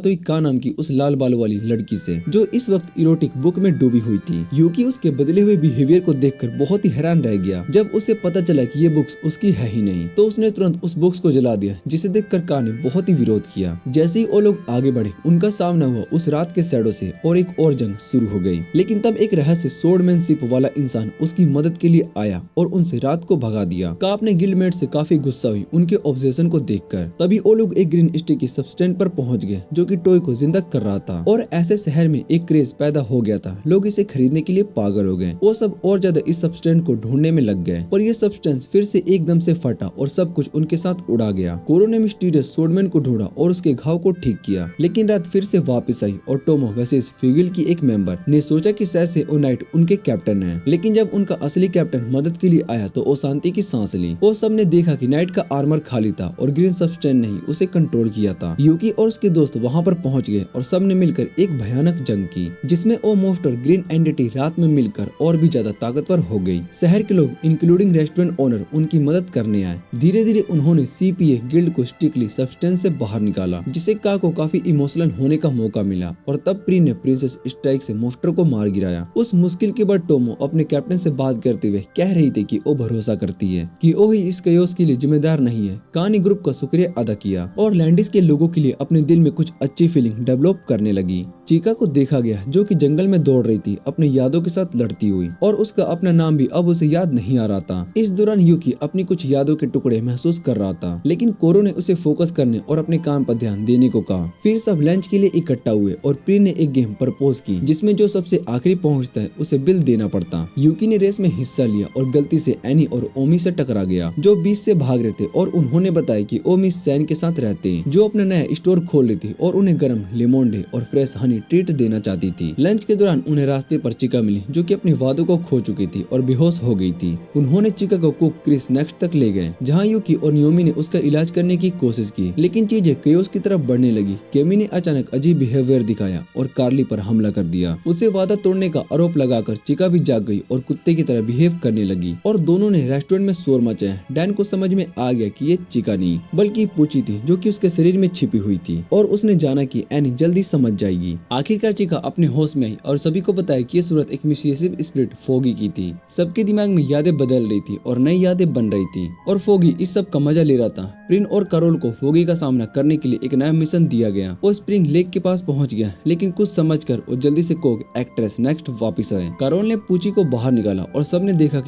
हुई का नाम की उस लाल बाल वाली लड़की से जो इस वक्त इरोटिक बुक में डूबी हुई थी। यूकी उसके बदले हुए बिहेवियर को देखकर बहुत ही हैरान रह गया। जब उसे पता चला कि ये बुक्स उसकी है ही नहीं तो उसने तुरंत उस बुक्स को जला दिया, जिसे देखकर का ने बहुत ही विरोध किया। जैसे ही वो लोग आगे बढ़े उनका सामना हुआ उस रात के शैडो से और एक और जंग शुरू हो गई। लेकिन तब एक रहस्य स्वॉर्डमैनशिप वाला इंसान उसकी मदद के लिए आया और उनसे रात को भगा दिया। का अपने गिल्डमेट से काफी गुस्सा हुई उनके ऑब्जेशन को देखकर। तभी वो लोग एक ग्रीन स्टिक की सबस्टेंस पर पहुंच गए जो कि टॉय को जिंदा कर रहा था, और ऐसे शहर में एक क्रेज पैदा हो गया था। लोग इसे खरीदने के लिए पागल हो गए। वो सब और ज्यादा इस सबस्टेंस को ढूंढने में लग गए, और ये सबस्टेंस फिर से एकदम से फटा और सब कुछ उनके साथ उड़ा गया। कोरो ने मिस्टीरियस स्वॉर्डमैन को ढूंढा और उसके घाव को ठीक किया, लेकिन रात फिर से वापस आई और टोमो वैसेस फ्यूगल की एक मेंबर ने सोचा कि शायद से ओ नाइट उनके कैप्टन है। लेकिन जब उनका असली कैप्टन मदद के लिए आया तो वो शांति की सांस ली। वो सबने देखा कि नाइट का आर्मर खाली था और ग्रीन सब्सटेंस ने उसे कंट्रोल किया था। यूकी और उसके दोस्त वहां पर पहुंच गए और सब ने मिलकर एक भयानक जंग की, जिसमें ओ मोस्ट और ग्रीन एंटिटी रात में मिलकर और भी ज्यादा ताकतवर हो गई। शहर के लोग इंक्लूडिंग रेस्टोरेंट ओनर उनकी मदद करने आए। धीरे धीरे उन्होंने सीपीए गिल्ड को स्ट्रिक्टली सब्सटेंस से बाहर निकाला, जिससे का को काफी इमोशनल होने का मौका मिला और तब प्रिन ने प्रिंसेस स्ट्राइक से मोस्टर को मार गिराया। उस मुश्किल के बाद टोमो अपने कैप्टन से बात करते हुए कह रही थी कि वो भरोसा करती है कि वो ही इस कयोस के लिए जिम्मेदार नहीं है। कानी ग्रुप का शुक्रिया अदा किया और लैंडिस के लोगों के लिए अपने दिल में कुछ अच्छी फीलिंग डेवलप करने लगी। चिका को देखा गया जो कि जंगल में दौड़ रही थी अपने यादों के साथ लड़ती हुई, और उसका अपना नाम भी अब उसे याद नहीं आ रहा था। इस दौरान यूकी अपनी कुछ यादों के टुकड़े महसूस कर रहा था, लेकिन कोरो ने उसे फोकस करने और अपने काम पर ध्यान देने को कहा। फिर सब लंच के लिए इकट्ठा हुए और प्रिन ने एक गेम प्रपोज की, जिसमें जो सबसे आखिरी पहुंचता है उसे बिल देना पड़ता। यूकी ने रेस में हिस्सा लिया और गलती से एनी और ओमी से टकरा गया, जो बीच से भाग रहे थे, और उन्होंने बताया कि ओमी सैन के साथ रहते हैं, जो अपना नया स्टोर खोल रही थी और उन्हें गर्म लेमोंडे और फ्रेश हनी ट्रीट देना चाहती थी। लंच के दौरान उन्हें रास्ते पर चिका मिली, जो कि अपने वादों को खो चुकी थी और बेहोश हो गई थी। उन्होंने चिका को कुक क्रिस नेक्स्ट तक ले गए, जहां यूकी और नियोमी ने उसका इलाज करने की कोशिश की, लेकिन चीजें केओस की तरफ बढ़ने लगी। केमी ने अचानक अजीब बिहेवियर दिखाया और कार्ली पर हमला कर दिया। उसे वादा तोड़ने का आरोप लगाकर चिका भी जाग गई और कुत्ते की तरह बिहेव करने लगी, और दोनों ने रेस्टोरेंट में शोर मचाया। डैन को समझ में आ गया कि ये चिका नहीं बल्कि पूची थी, जो कि उसके शरीर में छिपी हुई थी, और उसने जाना कि एनी जल्दी समझ जाएगी। आखिरकार चिका अपने होश में आई और सभी को बताया कि ये सूरत एक मिस्टीरियस स्पिरिट फोगी की थी। सबके दिमाग में यादें बदल रही थी और नई यादें बन रही थी, और फोगी इस सब का मजा ले रहा था। प्रिन और करोल को फोगी का सामना करने के लिए एक नया मिशन दिया गया। वो स्प्रिंग लेक के पास पहुंच गया, लेकिन कुछ समझकर वो जल्दी से कोक एक्ट्रेस नेक्स्ट वापस आए। करोल ने पूची को बाहर निकाला और सबने देखा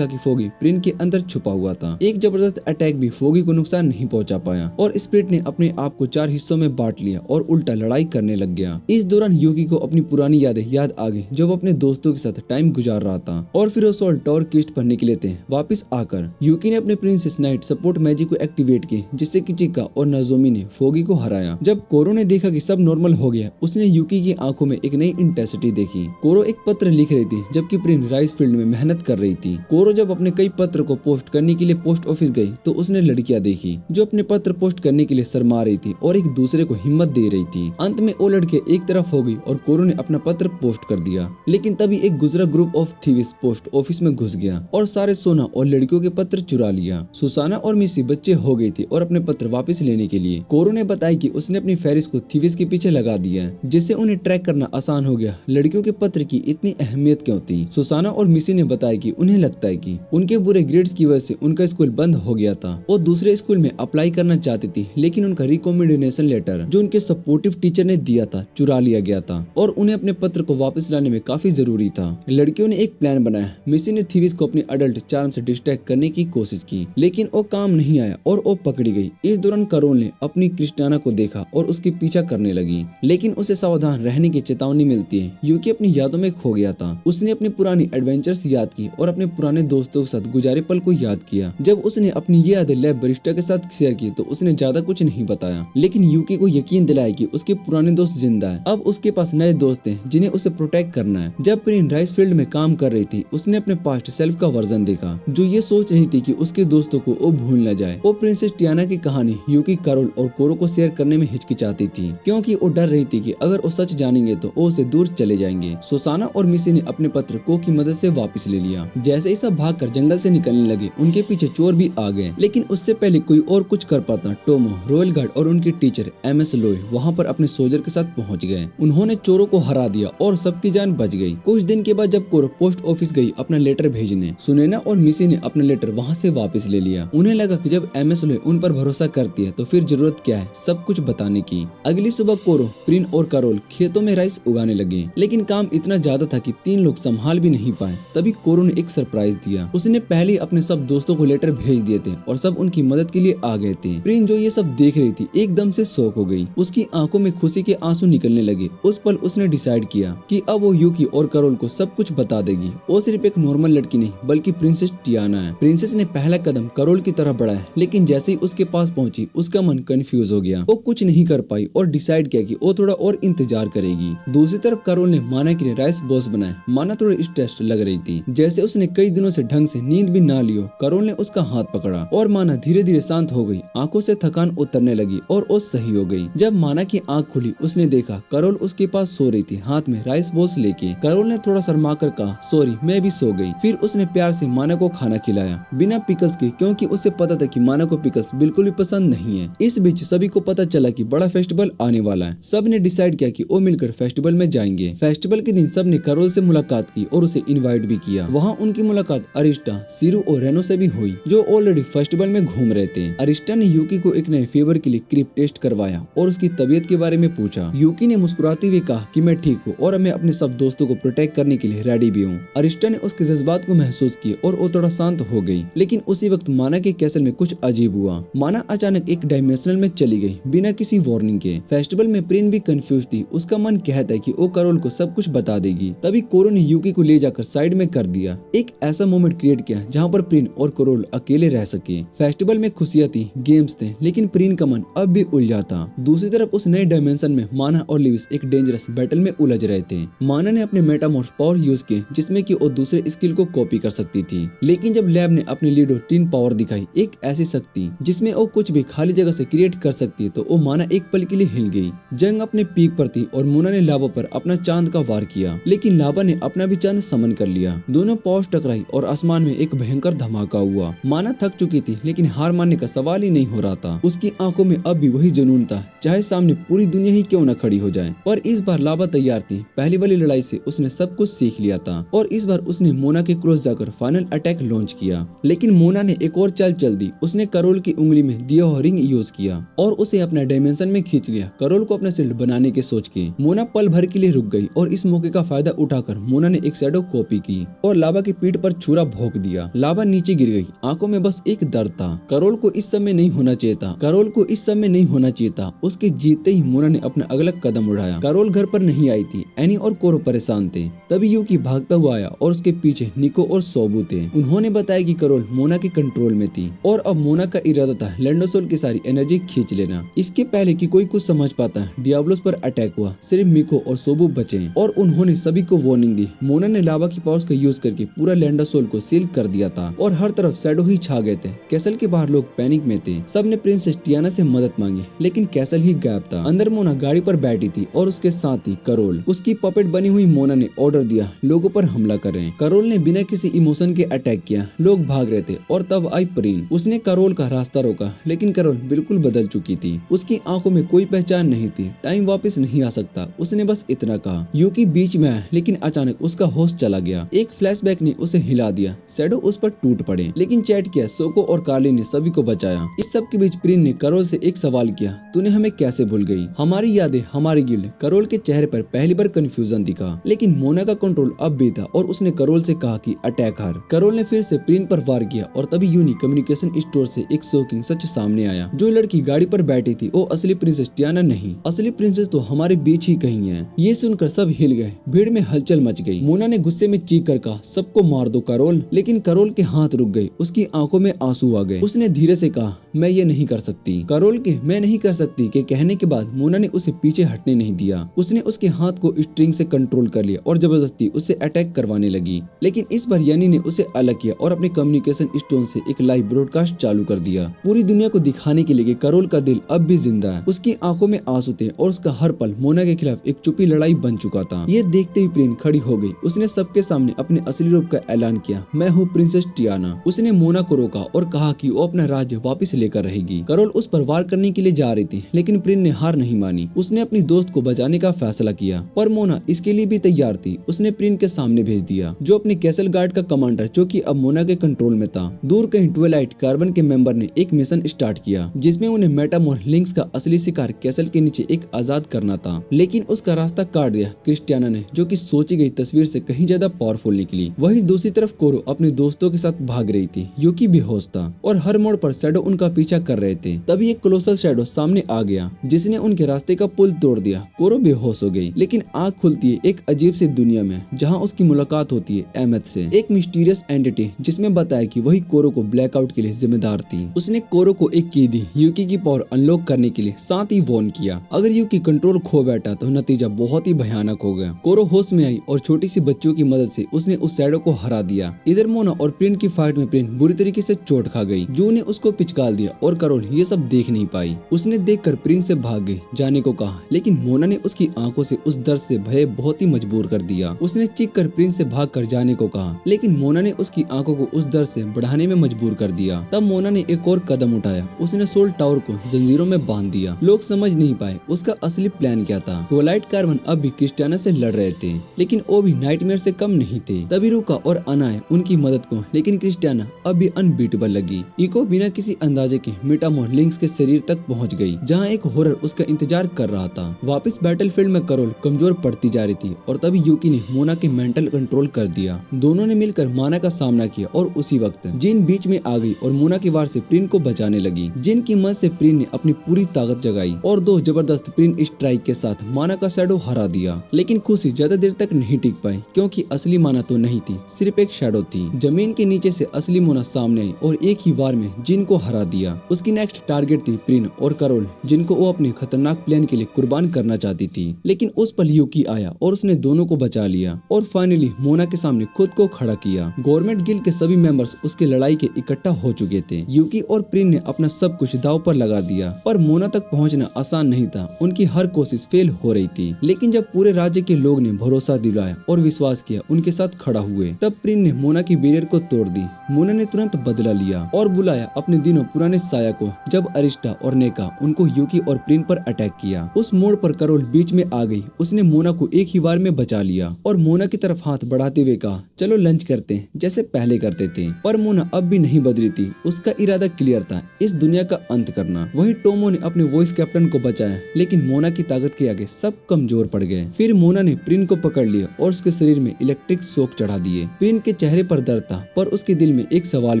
कि फोगी प्रिन के अंदर छुपा हुआ था। एक जबरदस्त अटैक भी फोगी को नुकसान नहीं पहुंचा पाया, और स्पिरिट ने अपने आप को 4 हिस्सों में बांट लिया और उल्टा लड़ाई करने लग गया। इस दौरान यूकी को अपनी पुरानी यादें याद आ गई, जब अपने दोस्तों के साथ टाइम गुजार रहा था, और फिर वो सोल टॉर किस्ट पर निकले थे। वापस आकर यूकी ने अपने प्रिंसेस नाइट सपोर्ट मैजिक को एक्टिवेट की, जिससे कि चिका और नाजोमी ने फोगी को हराया। जब कोरो ने देखा कि सब नॉर्मल हो गया, उसने यूकी की आंखों में एक नई इंटेंसिटी देखी। कोरो एक पत्र लिख रही थी, जबकि प्रिन राइस फील्ड में मेहनत कर रही थी। कोरो जब अपने कई पत्र को पोस्ट करने के लिए पोस्ट ऑफिस गई, तो उसने लड़कियां देखी जो अपने पत्र पोस्ट करने के लिए शर्मा रही थी और एक दूसरे को हिम्मत दे रही थी। अंत में वो लड़के एक तरफ हो गई और कोरो ने अपना पत्र पोस्ट कर दिया, लेकिन तभी एक गुजरा group of thieves post office में घुस गया और सारे सोना और लड़कियों के पत्र चुरा लिया। सुसाना और मिसी बच्चे हो गई थी और अपने पत्र वापस लेने के लिए। कोरो ने बताया कि उसने अपनी फेरिस को थीव्स के पीछे लगा दिया, जिससे उन्हें ट्रैक करना आसान हो गया। लड़कियों के पत्र की इतनी अहमियत क्यों थी? सुसाना और मिसी ने बताया कि उन्हें लगता है कि उनके बुरे ग्रेड्स की वजह से उनका स्कूल बंद हो गया था। वो दूसरे स्कूल में अप्लाई करना चाहती थी, लेकिन उनका रिकमेंडेशन लेटर जो उनके सपोर्टिव टीचर ने दिया था चुरा लिया गया था, और उन्हें अपने पत्र को वापस लाने में काफी जरूरी था। लड़कियों ने एक प्लान बनाया। मिसी ने थीविस को अपनी अडल्ट चार्म से डिस्ट्रैक्ट करने की कोशिश की, लेकिन वो काम नहीं आया और वो पकड़ी गई। इस दौरान करोल ने अपनी क्रिस्टियाना को देखा और उसकी पीछा करने लगी, लेकिन उसे सावधान रहने की चेतावनी मिलती है। यूकी अपनी यादों में खो गया था। उसने अपनी पुरानी एडवेंचर्स याद की और अपने पुराने दोस्तों के साथ गुजारे पल को याद किया। जब उसने अपनी ये यादें लैब बरिस्टा के साथ शेयर की, तो उसने ज्यादा कुछ नहीं बताया, लेकिन यूकी को यकीन दिलाया कि उसके पुराने दोस्त जिंदा है। अब उसके पास नए दोस्त हैं जिन्हें उसे प्रोटेक्ट करना है। जब प्रिन राइस फील्ड में काम कर रही थी, उसने अपने पास्ट सेल्फ का वर्जन देखा, जो ये सोच रही थी कि उसके दोस्तों को वो भूल न जाए। वो प्रिंसेस टियाना की कहानी यूकी, करोल और कोरो को शेयर करने में हिचकिचाती थी, क्योंकि वो डर रही थी कि अगर वो सच जानेंगे तो वो उसे दूर चले जाएंगे। सुसाना और मिसी ने अपने पत्र को की मदद से वापस ले लिया। जैसे ही सब भागकर जंगल से निकलने लगे, उनके पीछे चोर भी आ गए, लेकिन उससे पहले कोई और कुछ कर पाता। टोमो, रॉयल गार्ड और उनके टीचर एमएस लोय वहां पर अपने सोल्जर के साथ पहुंच गए। उन्होंने चोरों को हरा दिया और सबकी जान बच गई। कुछ दिन के बाद जब कोरो पोस्ट ऑफिस गई अपना लेटर भेजने, सुनैना और मिसी ने अपना लेटर वहां से वापस ले लिया। उन्हें लगा कि जब एमएस लोय उन पर भरोसा करती है तो फिर जरूरत क्या है सब कुछ बताने की। अगली सुबह कोरो, प्रिन और करोल खेतों में राइस उगाने लगे, लेकिन काम इतना ज्यादा था कि 3 लोग संभाल भी नहीं पाए। तभी कोरो ने एक सरप्राइज दिया। उसने पहले अपने सब दोस्तों को लेटर भेज दिए थे और सब उनकी मदद के लिए आ गए थे। प्रिन जो ये सब देख रही थी एकदम से शॉक हो गई। उसकी आंखों में खुशी के आंसू निकलने लगे। उस पल उसने डिसाइड किया कि अब वो यूकी और करोल को सब कुछ बता देगी। वो सिर्फ एक नॉर्मल लड़की नहीं बल्कि प्रिंसेस टियाना है। प्रिंसेस ने पहला कदम करोल की तरफ बढ़ाया, लेकिन जैसे ही उसके पास पहुंची उसका मन कंफ्यूज हो गया। वो कुछ नहीं कर पाई और डिसाइड किया कि वो थोड़ा और इंतजार करेगी। दूसरी तरफ करोल ने माना के लिए राइस बॉस बनाया। माना थोड़ी स्ट्रेस लग रही थी, जैसे उसने कई दिनों से ढंग से नींद भी ना लियो। करोल ने उसका हाथ पकड़ा और माना धीरे धीरे शांत हो गई। आंखों से थकान उतरने लगी और वो सही हो गई। जब माना की आंख खुली उसने देखा करोल उसके पास सो रही थी, हाथ में राइस बॉल्स लेके। करोल ने थोड़ा शर्मा कर कहा, सॉरी मैं भी सो गई। फिर उसने प्यार से माना को खाना खिलाया बिना पिकल्स के, क्योंकि उसे पता था कि माना को पिकल्स बिल्कुल भी पसंद नहीं है। इस बीच सभी को पता चला कि बड़ा फेस्टिवल आने वाला है। सब ने डिसाइड किया कि वो मिलकर फेस्टिवल में जाएंगे। फेस्टिवल के दिन सब ने करोल से मुलाकात की और उसे इनवाइट भी किया। वहाँ उनकी मुलाकात अरिस्टा, सीरू और रेनो से भी हुई, जो ऑलरेडी फेस्टिवल में घूम रहे थे। अरिस्टा ने यूकी को एक नए फेवर के लिए क्रिप टेस्ट करवाया और उसकी तबीयत के बारे में पूछा। यूकी ने मुस्कुराते हुए कहा कि मैं ठीक हूँ और मैं अपने सब दोस्तों को प्रोटेक्ट करने के लिए रेडी भी हूँ। अरिस्टा ने उसके जज्बात को महसूस किया और वो थोड़ा शांत हो गई। लेकिन उसी वक्त माना के कैसल में कुछ अजीब हुआ। माना अचानक एक डायमेंशनल में चली गई बिना किसी वार्निंग के। फेस्टिवल में प्रिन भी कंफ्यूज थी। उसका मन कहता है कि वो करोल को सब कुछ बता देगी। तभी कोरो ने यूकी को ले जाकर साइड में कर दिया। एक ऐसा मोमेंट क्रिएट किया जहाँ पर प्रिन और करोल अकेले रह सके। फेस्टिवल में खुशियां थी, गेम्स थे, लेकिन प्रिन का मन अब भी उलझा था। दूसरी तरफ उस नए डायमेंशन में माना और लिविस एक डेंजरस बैटल में उलझ रहे थे। माना ने अपने मेटामॉर्फ पावर यूज किए जिसमें कि वो दूसरे स्किल को कॉपी कर सकती थी, लेकिन जब लैब ने अपनी लीडो टीन पावर दिखाई, एक ऐसी शक्ति जिसमें वो कुछ भी खाली जगह से क्रिएट कर सकती है, तो वो माना एक पल के लिए हिल गई। जंग अपने पीक पर थी और मोना ने लावा पर अपना चांद का वार किया, लेकिन लावा ने अपना भी चांद समन कर लिया। दोनों पावर्स टकराई और आसमान में एक भयंकर धमाका हुआ। माना थक चुकी थी, लेकिन हार मानने का सवाल ही नहीं हो रहा था। उसकी आंखों में अब भी वही जुनून था, चाहे सामने पूरी दुनिया ही क्यों न खड़ी हो जाए। पर इस बार लावा तैयार थी। पहली वाली लड़ाई से उसने सब कुछ सीख लिया था और इस बार उसने मोना के क्लोज जाकर फाइनल अटैक लॉन्च किया। लेकिन मोना ने एक और चाल चल दी। उसने करोल की उंगली में दिया हुआ रिंग यूज किया और उसे अपना डायमेंशन में खींच लिया, करोल को अपना शील्ड बनाने के सोच के। मोना पल भर के लिए रुक गई और इस मौके का फायदा उठाकर मोना ने एक शैडो कॉपी की और लावा की पीठ पर छुरा भोंक दिया। लावा नीचे गिर गई। आंखों में बस एक दर्द था। करोल को इस समय नहीं होना चाहिए था। करोल को इस समय नहीं होना चाहिए था। उसके जीते ही मोना ने अपना अगला कदम उठाया। करोल घर पर नहीं आई थी। एनी और कोरो परेशान थे। तभी यूकी भागता हुआ आया और उसके पीछे निको और सोबू थे। उन्होंने बताया कि करोल मोना के कंट्रोल में थी और अब मोना का इरादा था लैंडोसोल की सारी एनर्जी खींच लेना। इसके पहले कि कोई कुछ समझ पाता, डियाब्लोस पर अटैक हुआ। सिर्फ मिको और सोबू बचे और उन्होंने सभी को वार्निंग दी। मोना ने लावा की पावर्स का यूज करके पूरा लैंडोसोल को सील कर दिया था और हर तरफ शैडो ही छा गए थे। कैसल के बाहर लोग पैनिक में थे। सब ने प्रिंसेस टियाना से मदद मांगी, लेकिन कैसल ही गायब था। अंदर मोना गाड़ी पर बैठी थी और उसके साथ ही करोल। उसकी पपेट बनी हुई मोना ने ऑर्डर दिया लोगों पर हमला करें। करोल ने बिना किसी इमोशन के अटैक किया। लोग भाग रहे थे और तब आई प्रिन। उसने करोल का रास्ता रोका, लेकिन करोल बिल्कुल बदल चुकी थी। उसकी आंखों में कोई पहचान नहीं थी। टाइम वापस नहीं आ सकता, उसने बस इतना कहा। यूकी बीच में आया, लेकिन अचानक उसका होश चला गया। एक फ्लैशबैक ने उसे हिला दिया। शैडो उस पर टूट पड़े, लेकिन चैट किया सोको और कार्ली ने सभी को बचाया। इस सब के बीच प्रिन ने करोल से एक सवाल किया, तूने हमें कैसे भूल गई? हमारी यादें, हमारी गिल्ड। करोल के चेहरे पर पहली बार कंफ्यूजन दिखा, लेकिन मोना का कंट्रोल अब भी था और उसने करोल से कहा कि अटैक हर। करोल ने फिर से प्रिन पर वार किया और तभी यूनी कम्युनिकेशन स्टोर से एक शॉकिंग सच सामने आया। जो लड़की गाड़ी पर बैठी थी वो असली प्रिंसेस टियाना नहीं, असली प्रिंसेस तो हमारे बीच ही कहीं है। ये सुनकर सब हिल गए। भीड़ में हलचल मच गई। मोना ने गुस्से में चीख कर कहा, सबको मार दो करोल। लेकिन करोल के हाथ रुक गए। उसकी आंखों में आंसू आ गए। उसने धीरे से कहा, मैं ये नहीं कर सकती। करोल के मैं नहीं कर सकती के कहने के बाद मोना ने उसे पीछे हटने नहीं दिया। उसने उसके हाथ को स्ट्रिंग से कंट्रोल कर लिया और जबरदस्ती उससे अटैक करवाने लगी। लेकिन इस बार यानी ने उसे अलग किया और अपने कम्युनिकेशन स्टोन से एक लाइव ब्रॉडकास्ट चालू कर दिया, पूरी दुनिया को दिखाने के लिए कि करोल का दिल अब भी जिंदा है। उसकी आंखों में आंसू थे और उसका हर पल मोना के खिलाफ एक चुपी लड़ाई बन चुका था। ये देखते ही प्रिन खड़ी हो गई। उसने सबके सामने अपने असली रूप का ऐलान किया, मैं हूँ प्रिंसेस टियाना। उसने मोना को रोका और कहा कि वो अपना राज्य वापस लेकर रहेगी। करोल उस पर वार करने के लिए जा रही थी, लेकिन प्रिन ने हार नहीं मानी। उसने अपनी दोस्त को बचाने का फैसला किया, पर मोना इसके लिए भी तैयार थी। उसने प्रिन के सामने भेज दिया, जो अपने कैसल गार्ड का कमांडर, जो कि अब मोना के कंट्रोल में था। दूर कहीं ट्वेलाइट कार्बन के मेंबर ने एक मिशन स्टार्ट किया, जिसमें उन्हें मेटामॉर्फ लिंक्स का असली शिकार कैसल के नीचे एक आजाद करना था। लेकिन उसका रास्ता काट दिया क्रिस्टियाना ने, जो कि सोची गई तस्वीर से कहीं ज्यादा पावरफुल निकली। वहीं दूसरी तरफ कोरो अपने दोस्तों के साथ भाग रही थी। यूकी बेहोश था और हर मोड़ पर शैडो उनका पीछा कर रहे थे। तभी एक कोलोसल शैडो सामने आ गया जिसने उनके रास्ते का पुल तोड़ दिया। कोरो बेहोश हो गई, लेकिन आँख खुलती है एक अजीब सी दुनिया में जहाँ उसकी मुलाकात होती है अहमद से, एक मिस्टीरियस एंटिटी जिसमें बताया कि वही कोरो को ब्लैकआउट के लिए जिम्मेदार थी। उसने कोरो को एक की दी यूकी की पावर अनलॉक करने के लिए, साथ ही वॉर्न किया अगर यूकी कंट्रोल खो बैठा तो नतीजा बहुत ही भयानक हो गया। कोरो होश में आई और छोटी सी बच्चों की मदद से उसने उस शैडो को हरा दिया। इधर मोना और प्रिन की फाइट में प्रिन बुरी तरीके से चोट खा गई। जू ने उसको पिचकाल दिया और करोल ये सब देख नहीं पाई। उसने देखकर प्रिन से भाग गई, जाने को कहा, लेकिन मोना ने उसकी आंखों से उस दर्द से भय बहुत ही मजबूर कर दिया। उसने चीख कर प्रिन से भाग कर जाने को कहा, लेकिन मोना ने उसकी आंखों को उस दर्द से बढ़ाने में मजबूर कर दिया। तब मोना ने एक और कदम उठाया। उसने सोल टावर को जंजीरों में बांध दिया। लोग समझ नहीं पाए उसका असली प्लान क्या था। ट्वाइलाइट कार्बन अब भी क्रिस्टियाना से लड़ रहे थे, लेकिन वो भी नाइटमेयर से कम नहीं थे। तभी रुका और अनाए उनकी मदद को, लेकिन क्रिस्टियाना अब भी अनबीटेबल लगी। इको बिना किसी अंदाजे के मेटामोर लिंक्स के शरीर तक पहुंच गई, जहां एक हॉरर उसका इंतजार कर रहा था। वापस बैटलफील्ड में करोल कमजोर पड़ती जा रही थी और तभी यूकी ने मोना के मेंटल कंट्रोल कर दिया। दोनों ने मिलकर माना का सामना किया और उसी वक्त जिन बीच में आ गई और मोना के वार से प्रिन को बचाने लगी। जिन की मदद से प्रिन ने अपनी पूरी ताकत जगाई और दो जबरदस्त प्रिन स्ट्राइक के साथ माना का शैडो हरा दिया। लेकिन खुशी ज्यादा देर तक नहीं टिक पाई, क्योंकि असली माना तो नहीं थी, सिर्फ एक शैडो थी। जमीन के नीचे से असली मोना सामने आई और एक ही वार में जिन को हरा दिया। उसकी नेक्स्ट टारगेट थी प्रिन और करोल, जिनको वो अपने खतरनाक प्लान के लिए कुर्बान करना चाहती थी। लेकिन उस पल यूकी आया और उसने दोनों को बचा लिया और फाइनली मोना के सामने खुद को खड़ा किया। गवर्नमेंट गिल्ड के सभी मेंबर्स उसके लड़ाई के इकट्ठा हो चुके थे। यूकी और प्रिन ने अपना सब कुछ दांव पर लगा दिया, पर मोना तक पहुंचना आसान नहीं था। उनकी हर कोशिश फेल हो रही थी। लेकिन जब पूरे राज्य के लोग ने भरोसा दिलाया और विश्वास किया, उनके साथ खड़ा हुए, तब प्रिन ने मोना की बैरियर को तोड़ दी। मोना ने तुरंत बदला लिया और बुलाया अपने दिनों पुराने साया को, जब अरिस्टा और नेका उनको यूकी और प्रिन पर अटैक किया। उस मोड़ पर करोल बीच में आ गई। उसने मोना को एक ही बार में बचा लिया और मोना की तरफ हाथ बढ़ाते हुए कहा, चलो लंच करते हैं जैसे पहले करते थे। पर मोना अब भी नहीं बदली थी। उसका इरादा क्लियर था, इस दुनिया का अंत करना। वहीं टोमो ने अपने वॉइस कैप्टन को बचाया, लेकिन मोना की ताकत के आगे सब कमजोर पड़ गए। फिर मोना ने प्रिन को पकड़ लिया और उसके शरीर में इलेक्ट्रिक शॉक चढ़ा दिए। प्रिन के चेहरे पर दर्द था, पर उसके दिल में एक सवाल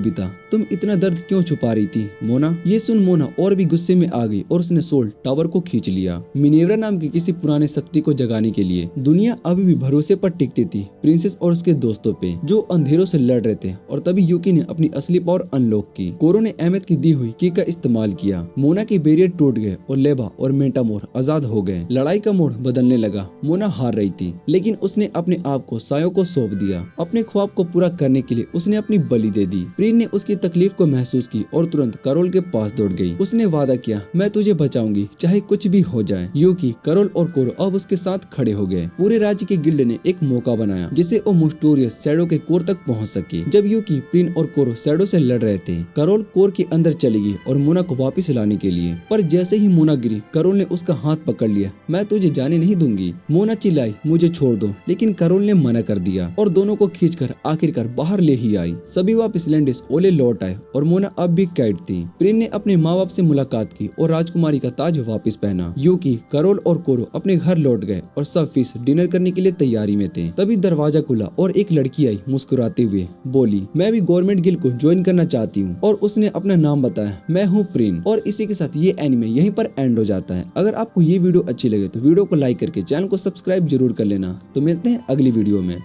भी था, तुम इतना दर्द क्यों छुपा रही थी मोना? ये सुन मोना और भी गुस्से में आ गई और उसने सोल टावर को खींच लिया, मिनेवरा नाम की किसी पुराने शक्ति को जगाने के लिए। दुनिया अभी भी भरोसे पर टिकती थी, प्रिंसेस और उसके दोस्तों पे, जो अंधेरों से लड़ रहे थे। और तभी यूकी ने अपनी असली पावर अनलॉक की। कोरो ने अहमद की दी हुई की का इस्तेमाल किया। मोना के बैरियर टूट गए और लेबा और मेटामोर आजाद हो गए। लड़ाई का मोड़ बदलने लगा। मोना हार रही थी, लेकिन उसने अपने आप को सायों को सौंप दिया। अपने ख्वाब को पूरा करने के लिए उसने अपनी बलि दे दी। प्रिन ने उसकी तकलीफ को महसूस की और तुरंत करोल के पास दौड़ गई। उसने वादा किया, मैं तुझे बचाऊंगी चाहे कुछ भी हो जाए। यूकी, करोल और कोरो अब उसके साथ खड़े हो गए। पूरे राज्य के गिल्ड ने एक मौका बनाया जिसे वो मोस्टोरियस शैडो के कोर तक पहुंच सके। जब यूकी, प्रिन और कोरो शैडो से लड़ रहे थे, करोल कोर के अंदर चली गई और मोना को वापस लाने के लिए। पर जैसे ही मोना गिरी, करोल ने उसका हाथ पकड़ लिया। मैं तुझे जाने नहीं दूंगी। मोना चिल्लाई, मुझे छोड़ दो, लेकिन करोल ने मना कर दिया और दोनों को खींचकर आखिरकार बाहर ले ही आई। सभी वापस लैंडिस ओले लौट आए और मोना अब भी कैद थी। प्रिन ने अपने माँ बाप से मुलाकात की और राजकुमारी का ताज वापस पहना। यूकी, करोल और कोरो अपने घर लौट गए और सब फिश डिनर करने के लिए तैयारी में थे। तभी दरवाजा खुला और एक लड़की आई मुस्कुराते हुए, बोली, मैं भी गवर्नमेंट गिल्ड को ज्वाइन करना चाहती हूँ। और उसने अपना नाम बताया, मैं हूँ प्रिन। और इसी के साथ ये एनिमे यहीं पर एंड हो जाता है। अगर आपको ये वीडियो अच्छी लगे तो वीडियो को लाइक करके चैनल को सब्सक्राइब जरूर कर लेना। तो मिलते हैं अगली वीडियो में।